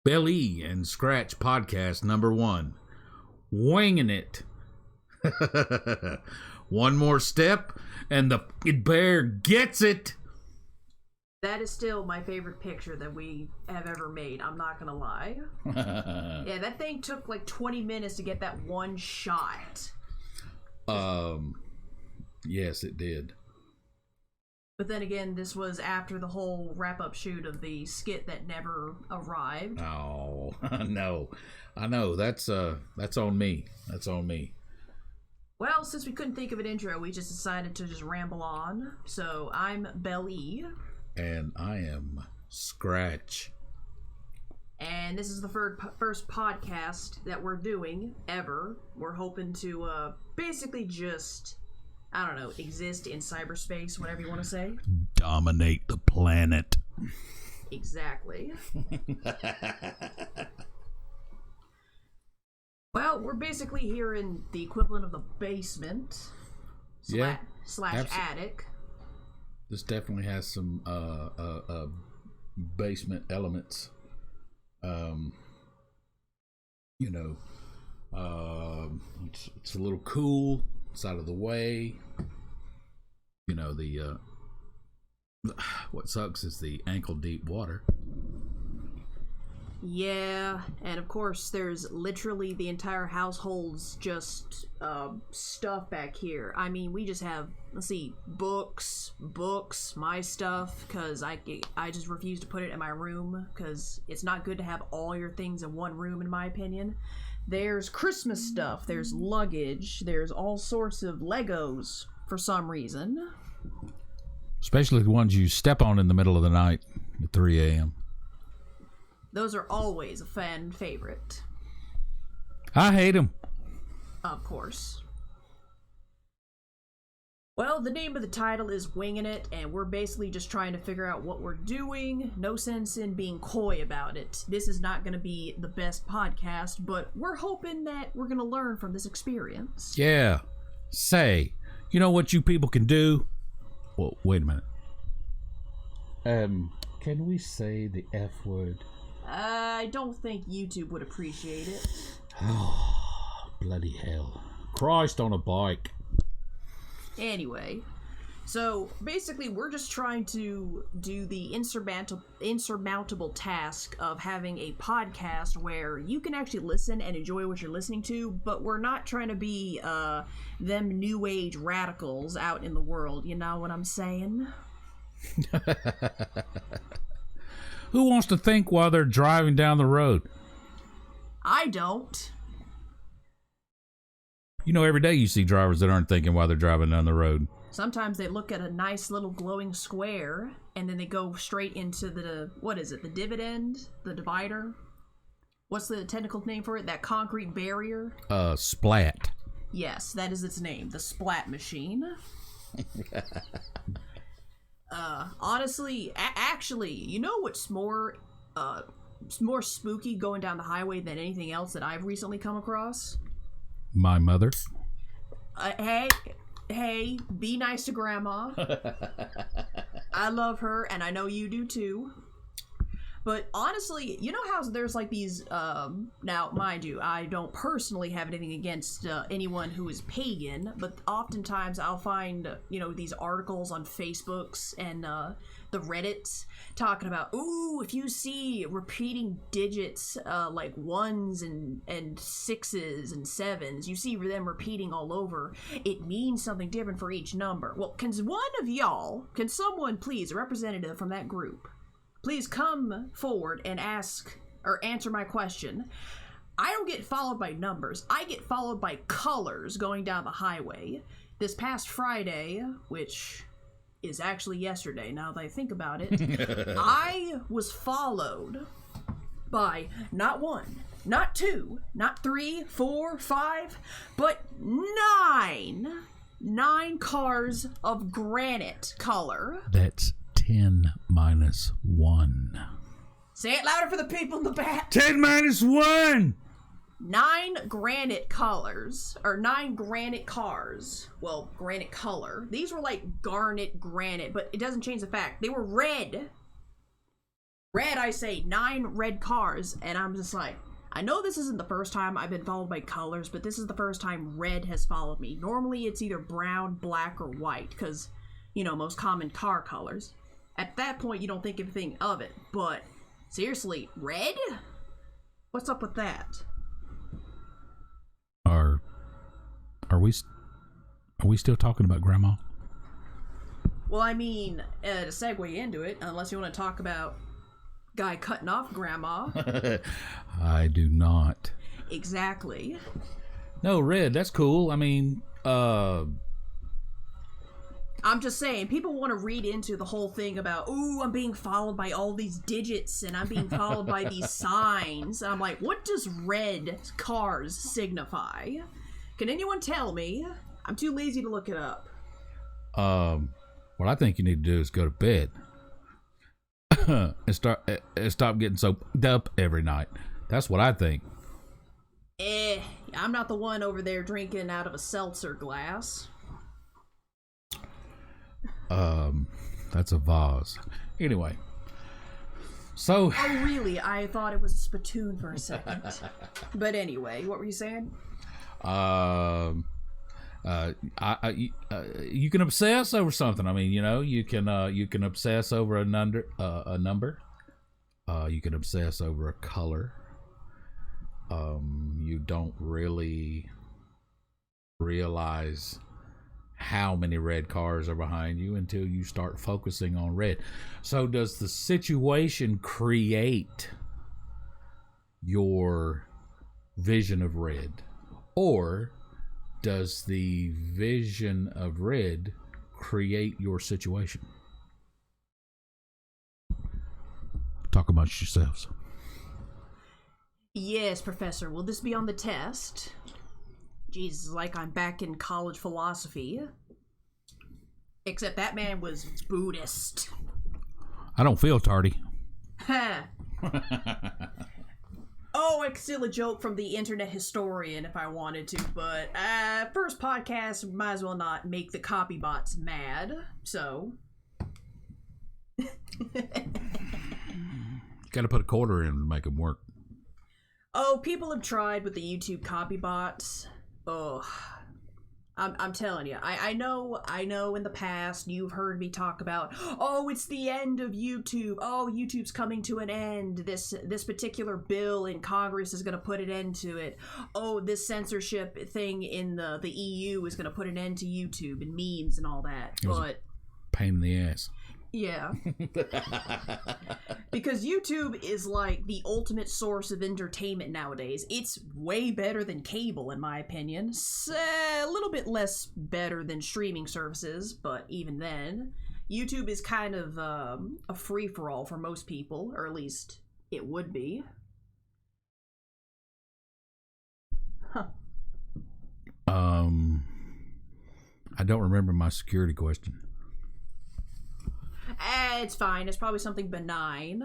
Bel-E and Scratch podcast number 1. Wingin' it. One more step and the bear gets it. That is still my favorite picture that we have ever made. I'm not gonna lie. Yeah, that thing took like 20 minutes to get that one shot. Yes, it did. But then again, this was after the whole wrap-up shoot of the skit that never arrived. Oh, no. I know. That's on me. That's on me. Well, since we couldn't think of an intro, we just decided to just ramble on. So, I'm Bel-E. And I am Scratch. And this is the first podcast that we're doing ever. We're hoping to basically just, I don't know, exist in cyberspace, whatever you want to say. Dominate the planet. Exactly. Well, we're basically here in the equivalent of the basement. Slash attic. This definitely has some basement elements. It's a little cool. It's out of the way. You know, what sucks is the ankle deep water. Yeah, and of course there's literally the entire household's just stuff back here. I mean, we just have, let's see, books, my stuff, because I just refuse to put it in my room, because it's not good to have all your things in one room, in my opinion. There's Christmas stuff, there's luggage, there's all sorts of Legos for some reason. Especially the ones you step on in the middle of the night at 3 a.m. Those are always a fan favorite. I hate them. Of course. Well, the name of the title is Wingin' It, and we're basically just trying to figure out what we're doing. No sense in being coy about it. This is not going to be the best podcast, but we're hoping that we're going to learn from this experience. Yeah. Say, you know what you people can do? Well, wait a minute. Can we say the F word? I don't think YouTube would appreciate it. Oh, bloody hell. Christ on a bike. Anyway, so basically we're just trying to do the insurmountable task of having a podcast where you can actually listen and enjoy what you're listening to, but we're not trying to be them new age radicals out in the world, you know what I'm saying? Who wants to think while they're driving down the road? I don't. You know, every day you see drivers that aren't thinking while they're driving down the road. Sometimes they look at a nice little glowing square, and then they go straight into the, what is it, the dividend? The divider? What's the technical name for it? That concrete barrier? Splat. Yes, that is its name. The splat machine. Honestly, actually, you know what's more spooky going down the highway than anything else that I've recently come across? My mother. Hey, be nice to Grandma. I love her, and I know you do too. But honestly, you know how there's like these, now, mind you, I don't personally have anything against anyone who is pagan, but oftentimes I'll find, these articles on Facebooks and the Reddits talking about, ooh, if you see repeating digits like 1s and 6s and 7s, you see them repeating all over, it means something different for each number. Well, can someone please, a representative from that group, please come forward and ask or answer my question. I don't get followed by numbers. I get followed by colors going down the highway. This past Friday, which is actually yesterday now that I think about it, I was followed by not 1, not 2, not 3, 4, 5, but 9 cars of granite color. That's 10 minus 1. Say it louder for the people in the back. 10 minus 1! 9 granite colors, or 9 granite cars. Well, granite color. These were like garnet granite, but it doesn't change the fact. They were red. Red, I say 9 red cars, and I'm just like, I know this isn't the first time I've been followed by colors, but this is the first time red has followed me. Normally it's either brown, black, or white, because, you know, most common car colors. At that point, you don't think anything of it, but seriously, red? What's up with that? Are we still talking about Grandma? Well, I mean, to segue into it, unless you want to talk about guy cutting off Grandma. I do not. Exactly. No, red, that's cool. I mean, I'm just saying, people want to read into the whole thing about, ooh, I'm being followed by all these digits and I'm being followed by these signs. And I'm like, what does red cars signify? Can anyone tell me? I'm too lazy to look it up. What I think you need to do is go to bed and stop getting so up every night. That's what I think. I'm not the one over there drinking out of a seltzer glass. That's a vase. Anyway, so. Oh, really? I thought it was a spittoon for a second. But anyway, what were you saying? You can obsess over something. I mean, you know, you can obsess over a number. You can obsess over a color. You don't really realize how many red cars are behind you until you start focusing on red. So does the situation create your vision of red, or does the vision of red create your situation? Talk amongst yourselves. Yes, Professor. Will this be on the test? Jesus, like I'm back in college philosophy. Except that man was Buddhist. I don't feel tardy. Ha. Oh, it's still a joke from the internet historian if I wanted to, but first podcast, might as well not make the copy bots mad, so. Got to put a quarter in to make them work. Oh, people have tried with the YouTube copy bots. Oh, I'm telling you, I know in the past you've heard me talk about, oh, it's the end of YouTube. Oh, YouTube's coming to an end. This particular bill in Congress is going to put an end to it. Oh, this censorship thing in the EU is going to put an end to YouTube and memes and all that. But pain in the ass. Yeah. Because YouTube is like the ultimate source of entertainment nowadays. It's way better than cable, in my opinion. A little bit less better than streaming services, but even then, YouTube is kind of a free-for-all for most people, or at least it would be. Huh. I don't remember my security question. It's fine. It's probably something benign.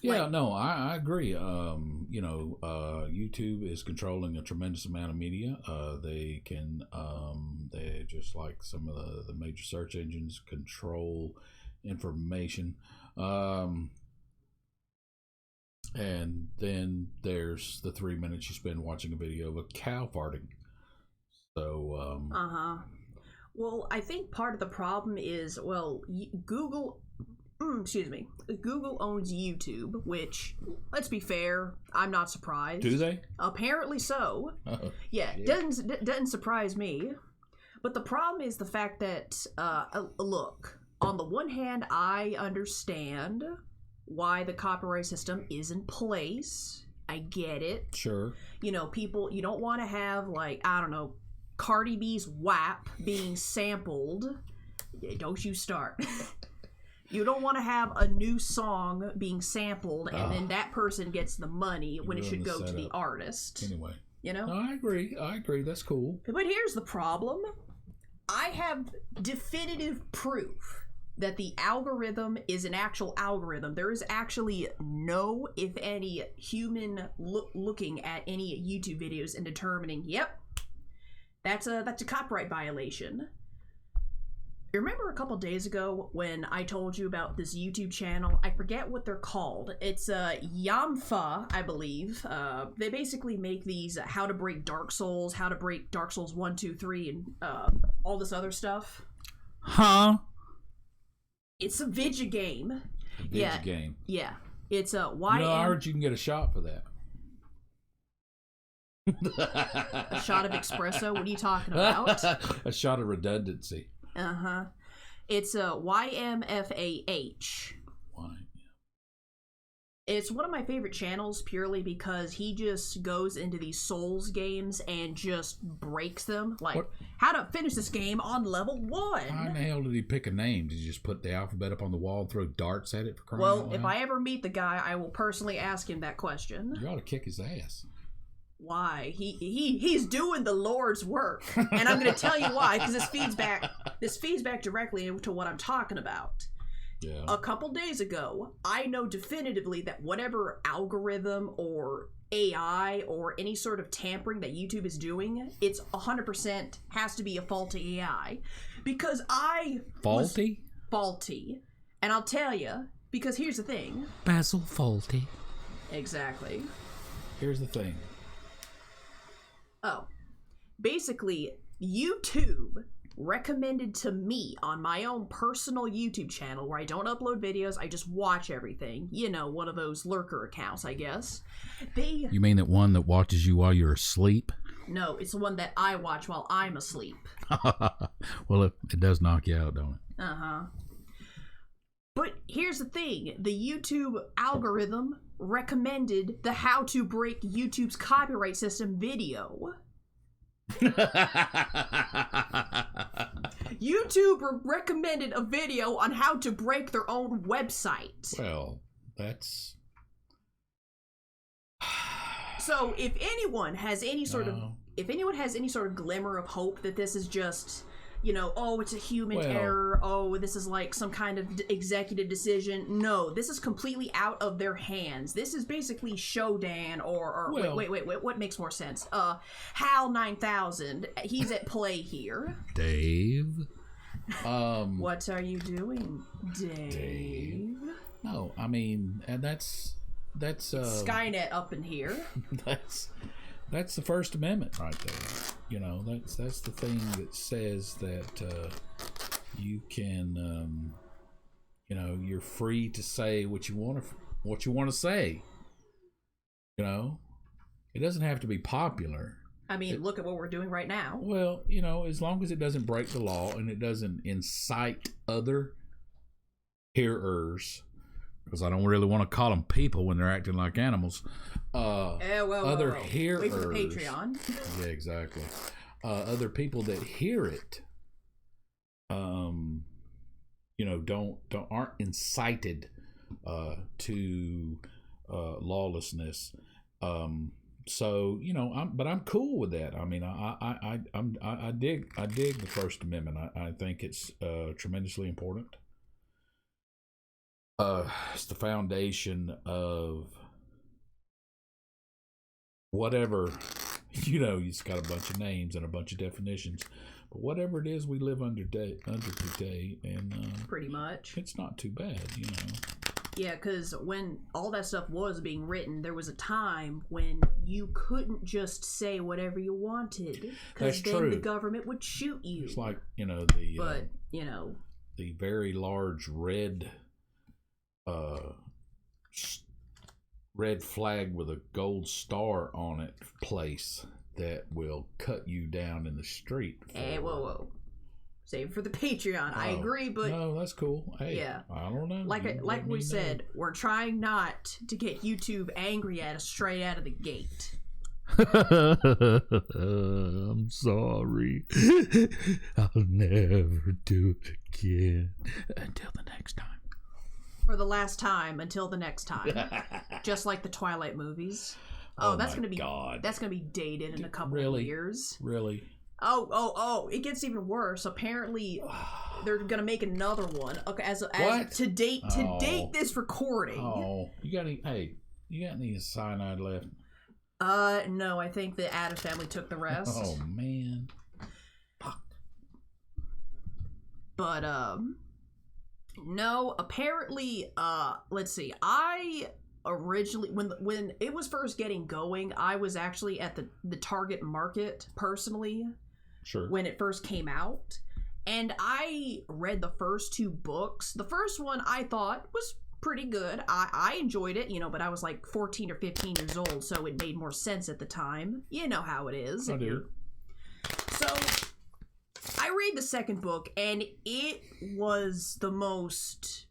Yeah, like, no, I agree. YouTube is controlling a tremendous amount of media. They just like some of the major search engines control information. And then there's the 3 minutes you spend watching a video of a cow farting. So, Well, I think part of the problem is, well, Google owns YouTube, which, let's be fair, I'm not surprised. Do they? Apparently so. Oh, yeah, doesn't surprise me. But the problem is the fact that, look, on the one hand, I understand why the copyright system is in place. I get it. Sure. You know, people, you don't want to have, like, I don't know, Cardi B's WAP being sampled. Don't you start. You don't want to have a new song being sampled and then that person gets the money when it should go to the artist. Anyway. You know? No, I agree. That's cool. But here's the problem. I have definitive proof that the algorithm is an actual algorithm. There is actually no, if any, human looking at any YouTube videos and determining, yep, that's a copyright violation. Remember a couple days ago when I told you about this YouTube channel? I forget what they're called. It's Yamfa, I believe. They basically make these how to break Dark Souls, how to break Dark Souls 1, 2, 3, and all this other stuff. Huh? It's a video game. Video game. Yeah. It's a I heard you can get a shot for that. A shot of espresso? What are you talking about? A shot of redundancy. Uh-huh. It's a YMFAH. Why? It's one of my favorite channels purely because he just goes into these Souls games and just breaks them. Like, how to finish this game on level 1. How in the hell did he pick a name? Did he just put the alphabet up on the wall and throw darts at it for crying out loud? Well, if I ever meet the guy, I will personally ask him that question. You ought to kick his ass. Why? He's doing the Lord's work. And I'm going to tell you why, because this feeds back directly to what I'm talking about. Yeah. A couple days ago, I know definitively that whatever algorithm or AI or any sort of tampering that YouTube is doing, it's 100% has to be a faulty AI. Because Faulty? Faulty. And I'll tell you, because here's the thing. Basil Faulty. Exactly. Here's the thing. Oh. Basically, YouTube recommended to me on my own personal YouTube channel where I don't upload videos, I just watch everything. You know, one of those lurker accounts, I guess. You mean that one that watches you while you're asleep? No, it's the one that I watch while I'm asleep. Well, it does knock you out, don't it? Uh-huh. But here's the thing. The YouTube algorithm recommended the how to break YouTube's copyright system video. YouTube recommended a video on how to break their own website. Well, that's... So if anyone has any sort of glimmer of hope that this is just, you know, oh, it's a human error, oh, this is like some kind of executive decision. No, this is completely out of their hands. This is basically Shodan or wait, what makes more sense? Hal 9000. He's at play here. Dave. What are you doing, Dave? No, I mean, and that's Skynet up in here. That's the First Amendment right there. You know, that's the thing that says that you can, you know, you're free to say what you want to say. You know, it doesn't have to be popular. I mean, look at what we're doing right now. Well, you know, as long as it doesn't break the law and it doesn't incite other hearers. Because I don't really want to call them people when they're acting like animals. Other hearers. Wait for the Patreon. Yeah, exactly. Other people that hear it, you know, aren't incited to lawlessness. So you know, I'm cool with that. I mean, I dig the First Amendment. I think it's tremendously important. It's the foundation of whatever, you know, it's got a bunch of names and a bunch of definitions, but whatever it is we live under today, and pretty much, it's not too bad, you know. Yeah, because when all that stuff was being written, there was a time when you couldn't just say whatever you wanted, because then true. The government would shoot you. It's like, you know, the very large red flag with a gold star on it place that will cut you down in the street. Hey, whoa. Save it for the Patreon. I agree, but... No, that's cool. Hey, yeah. I don't know. Like we said, we're trying not to get YouTube angry at us straight out of the gate. I'm sorry. I'll never do it again. Until the next time. For the last time, until the next time. Just like the Twilight movies. That's gonna be dated in a couple of years. Really? Oh! It gets even worse. Apparently, they're gonna make another one. Okay, as to date this recording. Oh, you got any cyanide left? No. I think the Addams family took the rest. Oh man. But no, apparently, let's see. I originally, when it was first getting going, I was actually at the target market personally. Sure. When it first came out, and I read the first 2 books. The first one I thought was pretty good. I enjoyed it, but I was like 14 or 15 years old, so it made more sense at the time. You know how it is. I do. So I read the second book, and it was the most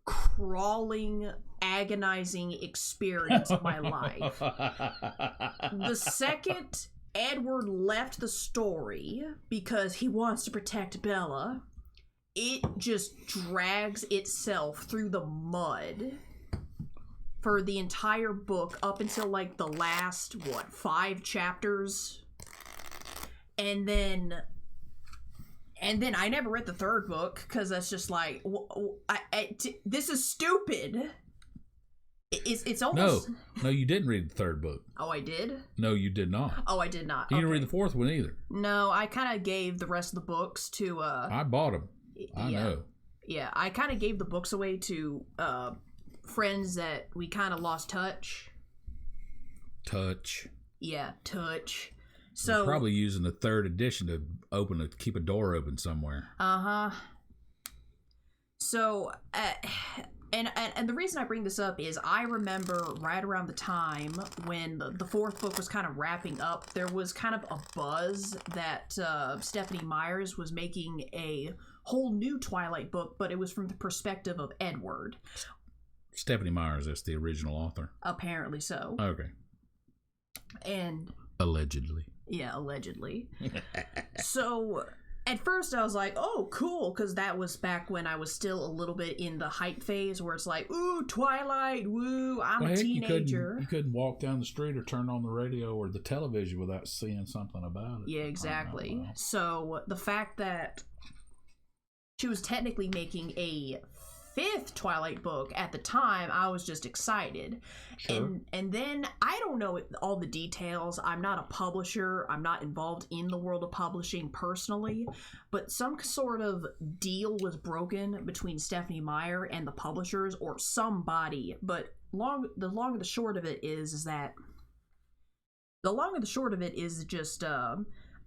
crawling, agonizing experience of my life. The second Edward left the story because he wants to protect Bella, it just drags itself through the mud for the entire book up until like the last 5 chapters, and then I never read the third book because that's just like this is stupid. It's almost... No, you didn't read the third book. Oh, I did? No, you did not. Oh, I did not. You didn't read the fourth one either. No, I kind of gave the rest of the books to... I bought them. I know. Yeah, I kind of gave the books away to friends that we kind of lost touch. Yeah, touch. So you're probably using the third edition to keep a door open somewhere. Uh-huh. So, and the reason I bring this up is I remember right around the time when the fourth book was kind of wrapping up, there was kind of a buzz that Stephanie Meyers was making a whole new Twilight book, but it was from the perspective of Edward. Stephanie Meyers is the original author. Apparently so. Okay. And... allegedly. Yeah, allegedly. So... at first, I was like, oh, cool, because that was back when I was still a little bit in the hype phase where it's like, ooh, Twilight, woo, I'm a teenager. You couldn't walk down the street or turn on the radio or the television without seeing something about it. Yeah, exactly. So the fact that she was technically making a 5th Twilight book at the time, I was just excited. Sure. And then I don't know all the details. I'm not a publisher. I'm not involved in the world of publishing personally, but some sort of deal was broken between Stephanie Meyer and the publishers or somebody. But the long and the short of it is just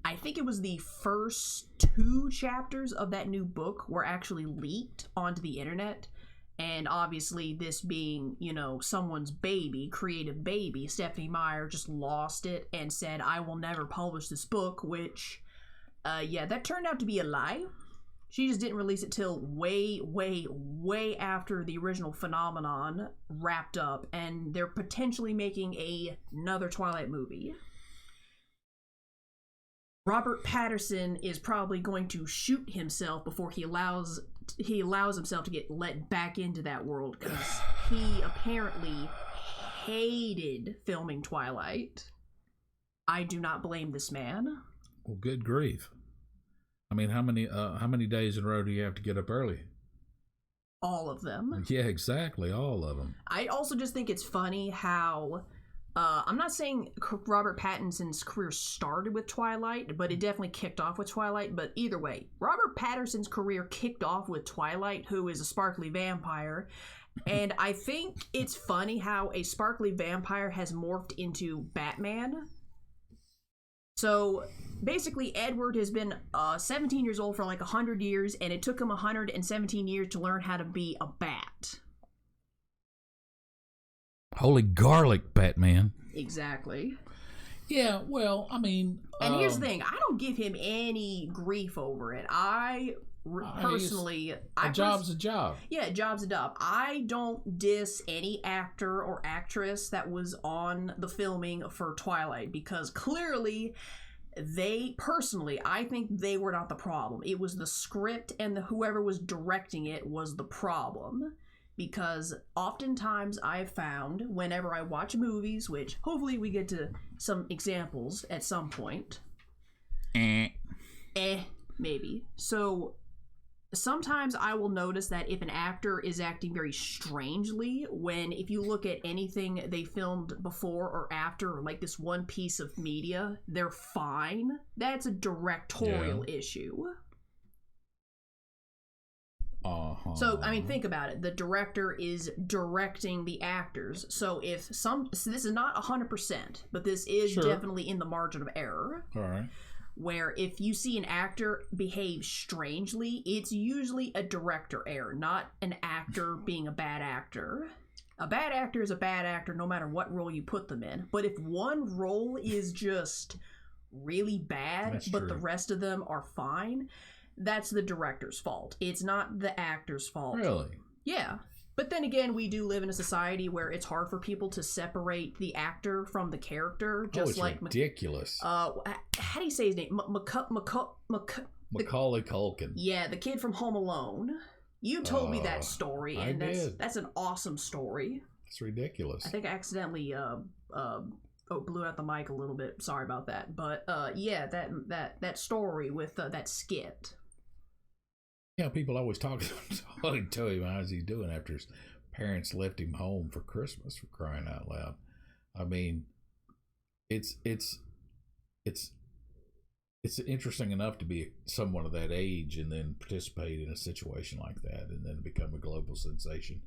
I think it was the first 2 chapters of that new book were actually leaked onto the internet. And obviously, this being, someone's baby, creative baby, Stephanie Meyer just lost it and said, I will never publish this book, which, that turned out to be a lie. She just didn't release it till way, way, way after the original phenomenon wrapped up, and they're potentially making another Twilight movie. Robert Pattinson is probably going to shoot himself before he allows himself to get let back into that world, because he apparently hated filming Twilight. I do not blame this man. Well, good grief. I mean, how many days in a row do you have to get up early? All of them. Yeah, exactly, all of them. I also just think it's funny how... I'm not saying Robert Pattinson's career started with Twilight, but it definitely kicked off with Twilight. But either way, Robert Pattinson's career kicked off with Twilight, who is a sparkly vampire. And I think it's funny how a sparkly vampire has morphed into Batman. So basically, Edward has been 17 years old for like 100 years, and it took him 117 years to learn how to be a bat. Holy garlic, Batman. Exactly. Yeah, well, I mean... and here's the thing. I don't give him any grief over it. Personally... a job's a job. Yeah, a job's a job. I don't diss any actor or actress that was on the filming for Twilight, because clearly... I think they were not the problem. It was the script, and whoever was directing it was the problem. Because oftentimes I've found, whenever I watch movies, which hopefully we get to some examples at some point. Maybe. So sometimes I will notice that if an actor is acting very strangely, if you look at anything they filmed before or after, like this one piece of media, they're fine. That's a directorial issue. So, I mean, think about it. The director is directing the actors. So so this is not 100%, but this is definitely in the margin of error. All right. Where if you see an actor behave strangely, it's usually a director error, not an actor being a bad actor. A bad actor is a bad actor no matter what role you put them in. But if one role is just really bad, but the rest of them are fine, that's the director's fault. It's not the actor's fault. Really? Yeah. But then again, we do live in a society where it's hard for people to separate the actor from the character. Just it's ridiculous. How do you say his name? Macaulay Culkin. Yeah, the kid from Home Alone. You told me that story, and that's an awesome story. It's ridiculous. I think I accidentally blew out the mic a little bit. Sorry about that. But yeah, that story with that skit. Yeah, people always tell him how's he doing after his parents left him home for Christmas, for crying out loud. I mean, it's interesting enough to be someone of that age and then participate in a situation like that and then become a global sensation.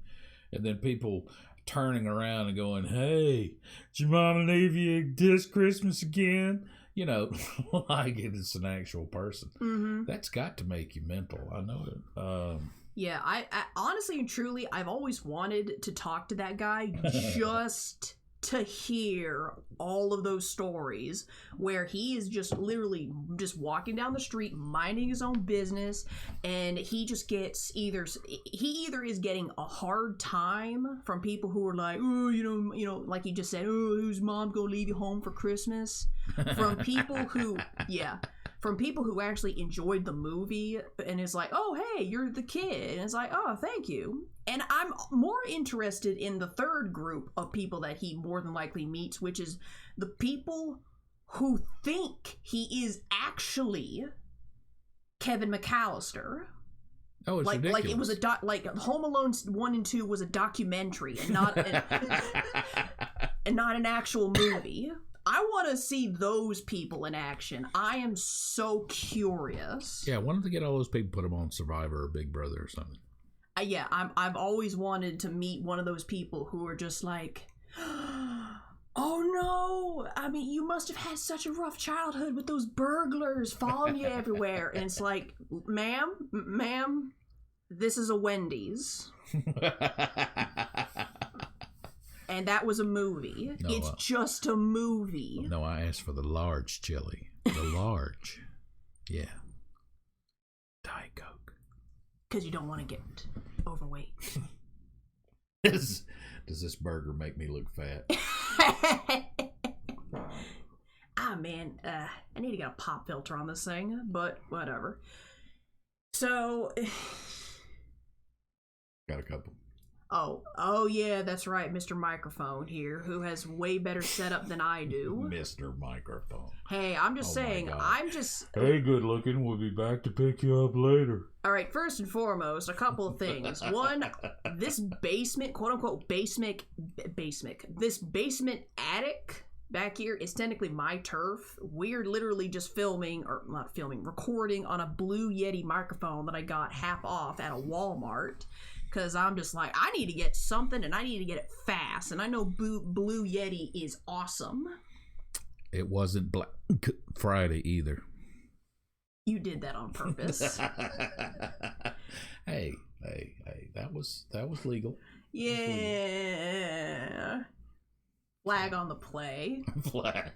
And then people turning around and going, "Hey, did your mama leave you this Christmas again?" You know, like it's an actual person. Mm-hmm. That's got to make you mental. I know it. Yeah, I honestly and truly, I've always wanted to talk to that guy just to hear all of those stories where he is just literally just walking down the street, minding his own business, and he just gets either is getting a hard time from people who are like, oh, you know, like you just said, oh, whose mom gonna leave you home for Christmas? From people who, from people who actually enjoyed the movie and is like, oh, hey, you're the kid. And it's like, oh, thank you. And I'm more interested in the third group of people that he more than likely meets, which is the people who think he is actually Kevin McAllister. Oh, it's ridiculous. Like it was like Home Alone 1 and 2 was a documentary and not and not an actual movie. I want to see those people in action. I am so curious. Yeah, why don't they get all those people, put them on Survivor or Big Brother or something? Yeah, I've always wanted to meet one of those people who are just like, oh no, I mean, you must have had such a rough childhood with those burglars following you everywhere. And it's like, ma'am, this is a Wendy's. And that was a movie. No, it's just a movie. No, I asked for the large chili. The large. Yeah. Diet Coke. Because you don't want to get overweight. Does this burger make me look fat? Man, I need to get a pop filter on this thing, but whatever. So... Got a couple. Oh yeah, that's right, Mr. Microphone here, who has way better setup than I do. Mr. Microphone. Hey, I'm just saying, Hey, good looking, we'll be back to pick you up later. Alright, first and foremost, a couple of things. One, this basement, quote-unquote basement, this basement attic back here is technically my turf. We're literally just recording on a Blue Yeti microphone that I got half off at a Walmart. Because I'm just like, I need to get something, and I need to get it fast. And I know Blue Yeti is awesome. It wasn't Black Friday either. You did that on purpose. Hey, that was legal. Yeah. Flag on the play. Flag.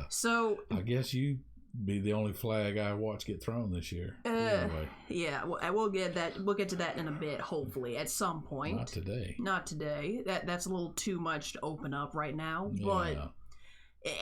So I guess you be the only flag I watch get thrown this year. Anyway. Yeah, we'll get that. We'll get to that in a bit, hopefully, at some point. Not today. That's a little too much to open up right now. But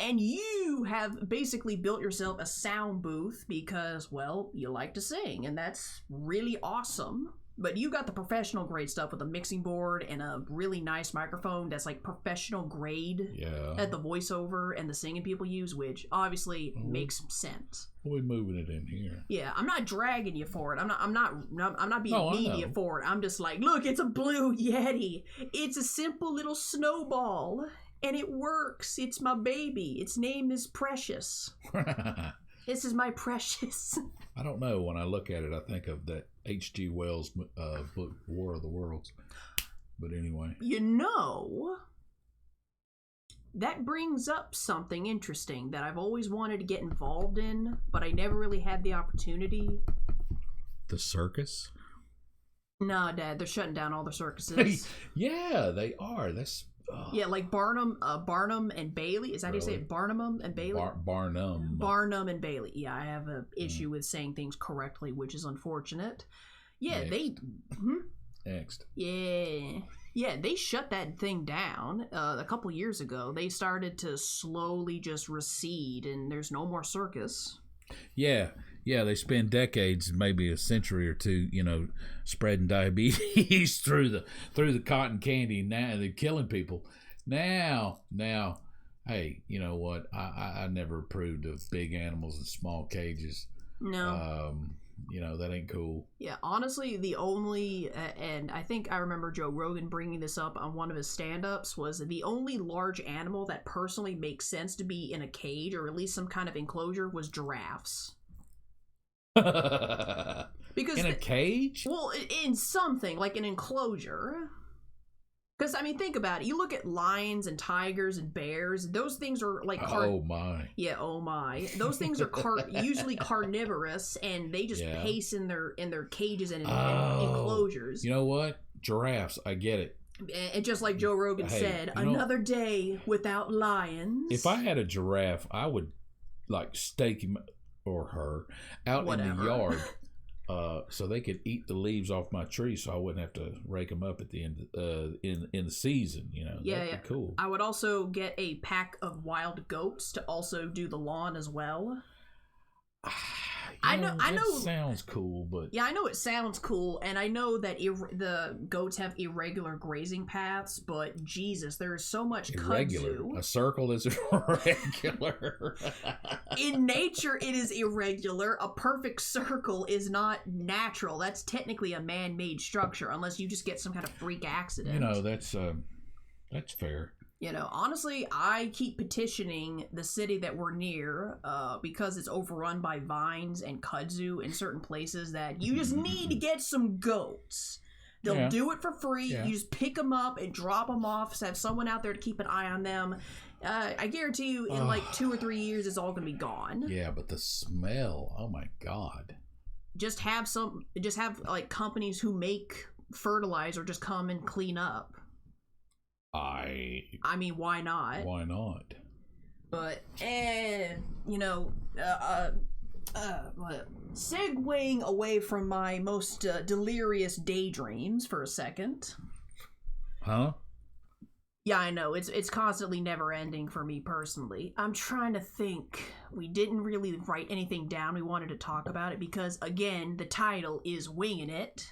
and you have basically built yourself a sound booth because, well, you like to sing, and that's really awesome. But you got the professional grade stuff with a mixing board and a really nice microphone that's like professional grade at the voiceover and the singing people use, which obviously makes sense. We're moving it in here. Yeah, I'm not dragging you for it. I'm not being mean to you for it. I'm just like, look, it's a Blue Yeti. It's a simple little snowball, and it works. It's my baby. Its name is Precious. This is my precious. I don't know. When I look at it, I think of that H.G. Wells book, War of the Worlds. But anyway. You know, that brings up something interesting that I've always wanted to get involved in, but I never really had the opportunity. The circus? No, Dad, they're shutting down all the circuses. Yeah, they are. That's... Yeah, like Barnum and Bailey. Is that how you say it? Barnum and Bailey? Barnum. Barnum and Bailey. Yeah, I have an issue with saying things correctly, which is unfortunate. Yeah, Next. Next. Yeah. Yeah, they shut that thing down a couple years ago. They started to slowly just recede, and there's no more circus. Yeah, they spend decades, maybe a century or two, spreading diabetes through the cotton candy. Now they're killing people. Now, hey, you know what? I never approved of big animals in small cages. No. That ain't cool. Yeah, honestly, the only, and I think I remember Joe Rogan bringing this up on one of his stand-ups, was the only large animal that personally makes sense to be in a cage, or at least some kind of enclosure, was giraffes. Because in a cage? Well, in something, like an enclosure. Because, I mean, think about it. You look at lions and tigers and bears. Those things are like... Oh, my. Yeah, oh, my. Those things are usually carnivorous, and they just pace in their cages and enclosures. You know what? Giraffes. I get it. And just like Joe Rogan said, another day without lions. If I had a giraffe, I would, stake him or her out in the yard. So they could eat the leaves off my tree, so I wouldn't have to rake them up at the end in the season. That'd be cool. I would also get a pack of wild goats to also do the lawn as well. I know. Sounds cool, but yeah, I know it sounds cool, and I know that the goats have irregular grazing paths. But Jesus, there is so much kudzu. A circle is irregular. In nature, it is irregular. A perfect circle is not natural. That's technically a man-made structure, unless you just get some kind of freak accident. That's fair. Honestly, I keep petitioning the city that we're near because it's overrun by vines and kudzu in certain places that you just need to get some goats. They'll do it for free. Yeah. You just pick them up and drop them off. Have someone out there to keep an eye on them. I guarantee you in 2 or 3 years it's all going to be gone. Yeah, but the smell, oh my God. Just have companies who make fertilizer just come and clean up. I mean, why not? Why not? But, segueing away from my most delirious daydreams for a second. Huh? Yeah, I know. It's constantly never ending for me personally. I'm trying to think. We didn't really write anything down. We wanted to talk about it because, again, the title is Wingin' It.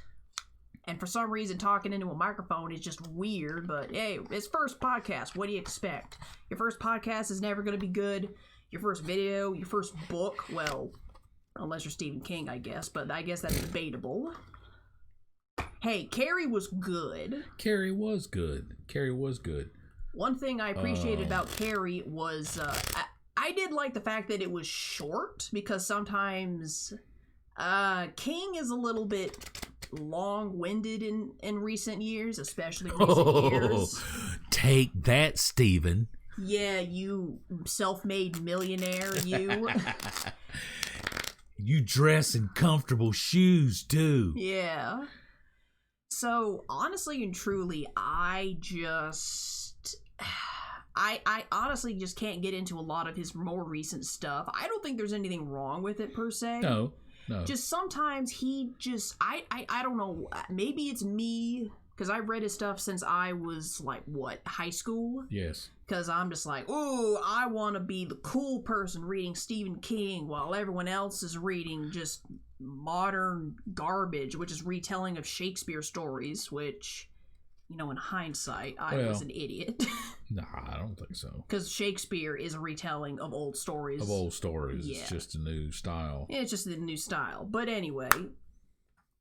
And for some reason, talking into a microphone is just weird. But hey, it's first podcast. What do you expect? Your first podcast is never going to be good. Your first video, your first book, well, unless you're Stephen King, I guess. But I guess that's debatable. Hey, Carrie was good. Carrie was good. One thing I appreciated about Carrie was I did like the fact that it was short. Because sometimes King is a little bit long-winded in recent years, especially recent years. Take that, Steven. Yeah, you self-made millionaire, you. You dress in comfortable shoes, too. Yeah. So, honestly and truly, I honestly just can't get into a lot of his more recent stuff. I don't think there's anything wrong with it, per se. No. Just sometimes he just, I don't know, maybe it's me, because I've read his stuff since I was, high school? Yes. Because I'm just like, ooh, I want to be the cool person reading Stephen King while everyone else is reading just modern garbage, which is retelling of Shakespeare stories, which, in hindsight, I was an idiot. Nah, I don't think so. Because Shakespeare is a retelling of old stories. Yeah. It's just a new style. It's just a new style. But anyway,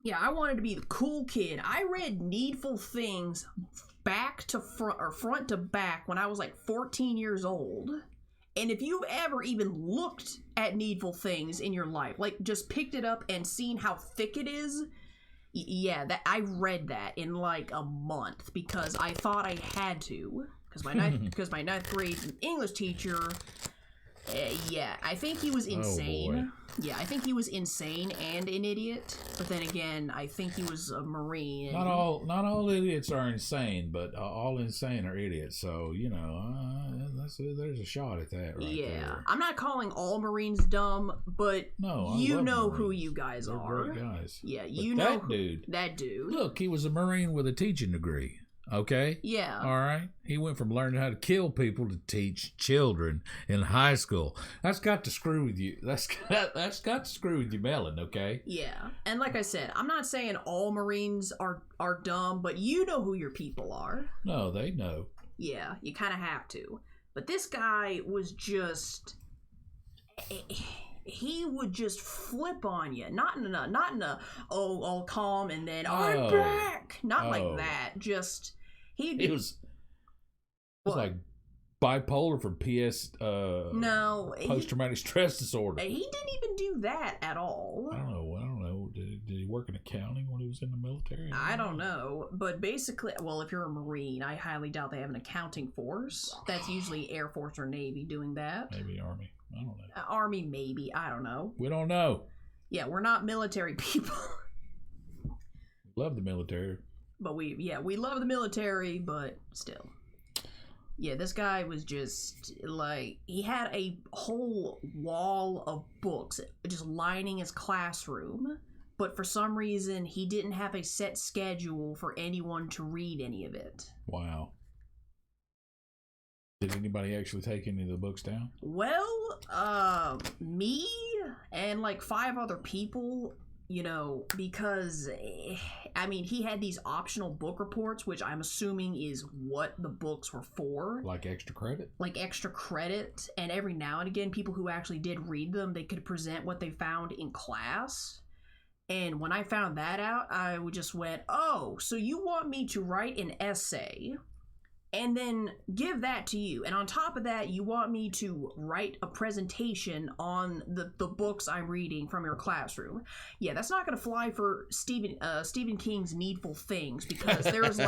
yeah, I wanted to be the cool kid. I read Needful Things back to front, or front to back, when I was 14 years old. And if you've ever even looked at Needful Things in your life, like just picked it up and seen how thick it is, yeah, that I read that in like a month because I thought I had to. Because my ninth grade English teacher, yeah, I think he was insane. Yeah, I think he was insane and an idiot. But then again, I think he was a Marine. Not all idiots are insane, but all insane are idiots. So there's a shot at that, right? Yeah, there. I'm not calling all Marines dumb, but you know who you guys They're are. Great guys. Yeah, but you know that dude. That dude. Look, he was a Marine with a teaching degree. Okay? Yeah. All right? He went from learning how to kill people to teach children in high school. That's got to screw with you. That's got to screw with your melon, okay? Yeah. And like I said, I'm not saying all Marines are dumb, but you know who your people are. No, they know. Yeah, you kind of have to. But this guy was just... He would just flip on you, not in a all calm and then I'm back, not like that. Just he was like bipolar from post traumatic stress disorder. He didn't even do that at all. I don't know. Did he work in accounting when he was in the military? I don't know, but basically, well, if you're a Marine, I highly doubt they have an accounting force. That's usually Air Force or Navy doing that. Maybe Army. I don't know. Army, maybe. I don't know. We don't know. Yeah, we're not military people. We love the military. But we love the military, but still. Yeah, this guy was just, like, he had a whole wall of books just lining his classroom. But for some reason, he didn't have a set schedule for anyone to read any of it. Wow. Did anybody actually take any of the books down? Well, me and like 5 other people, because, I mean, he had these optional book reports, which I'm assuming is what the books were for. Like extra credit? Like extra credit. And every now and again, people who actually did read them, they could present what they found in class. And when I found that out, I just went, oh, so you want me to write an essay and then give that to you. And on top of that, you want me to write a presentation on the books I'm reading from your classroom. Yeah, that's not going to fly for Stephen King's Needful Things, because there's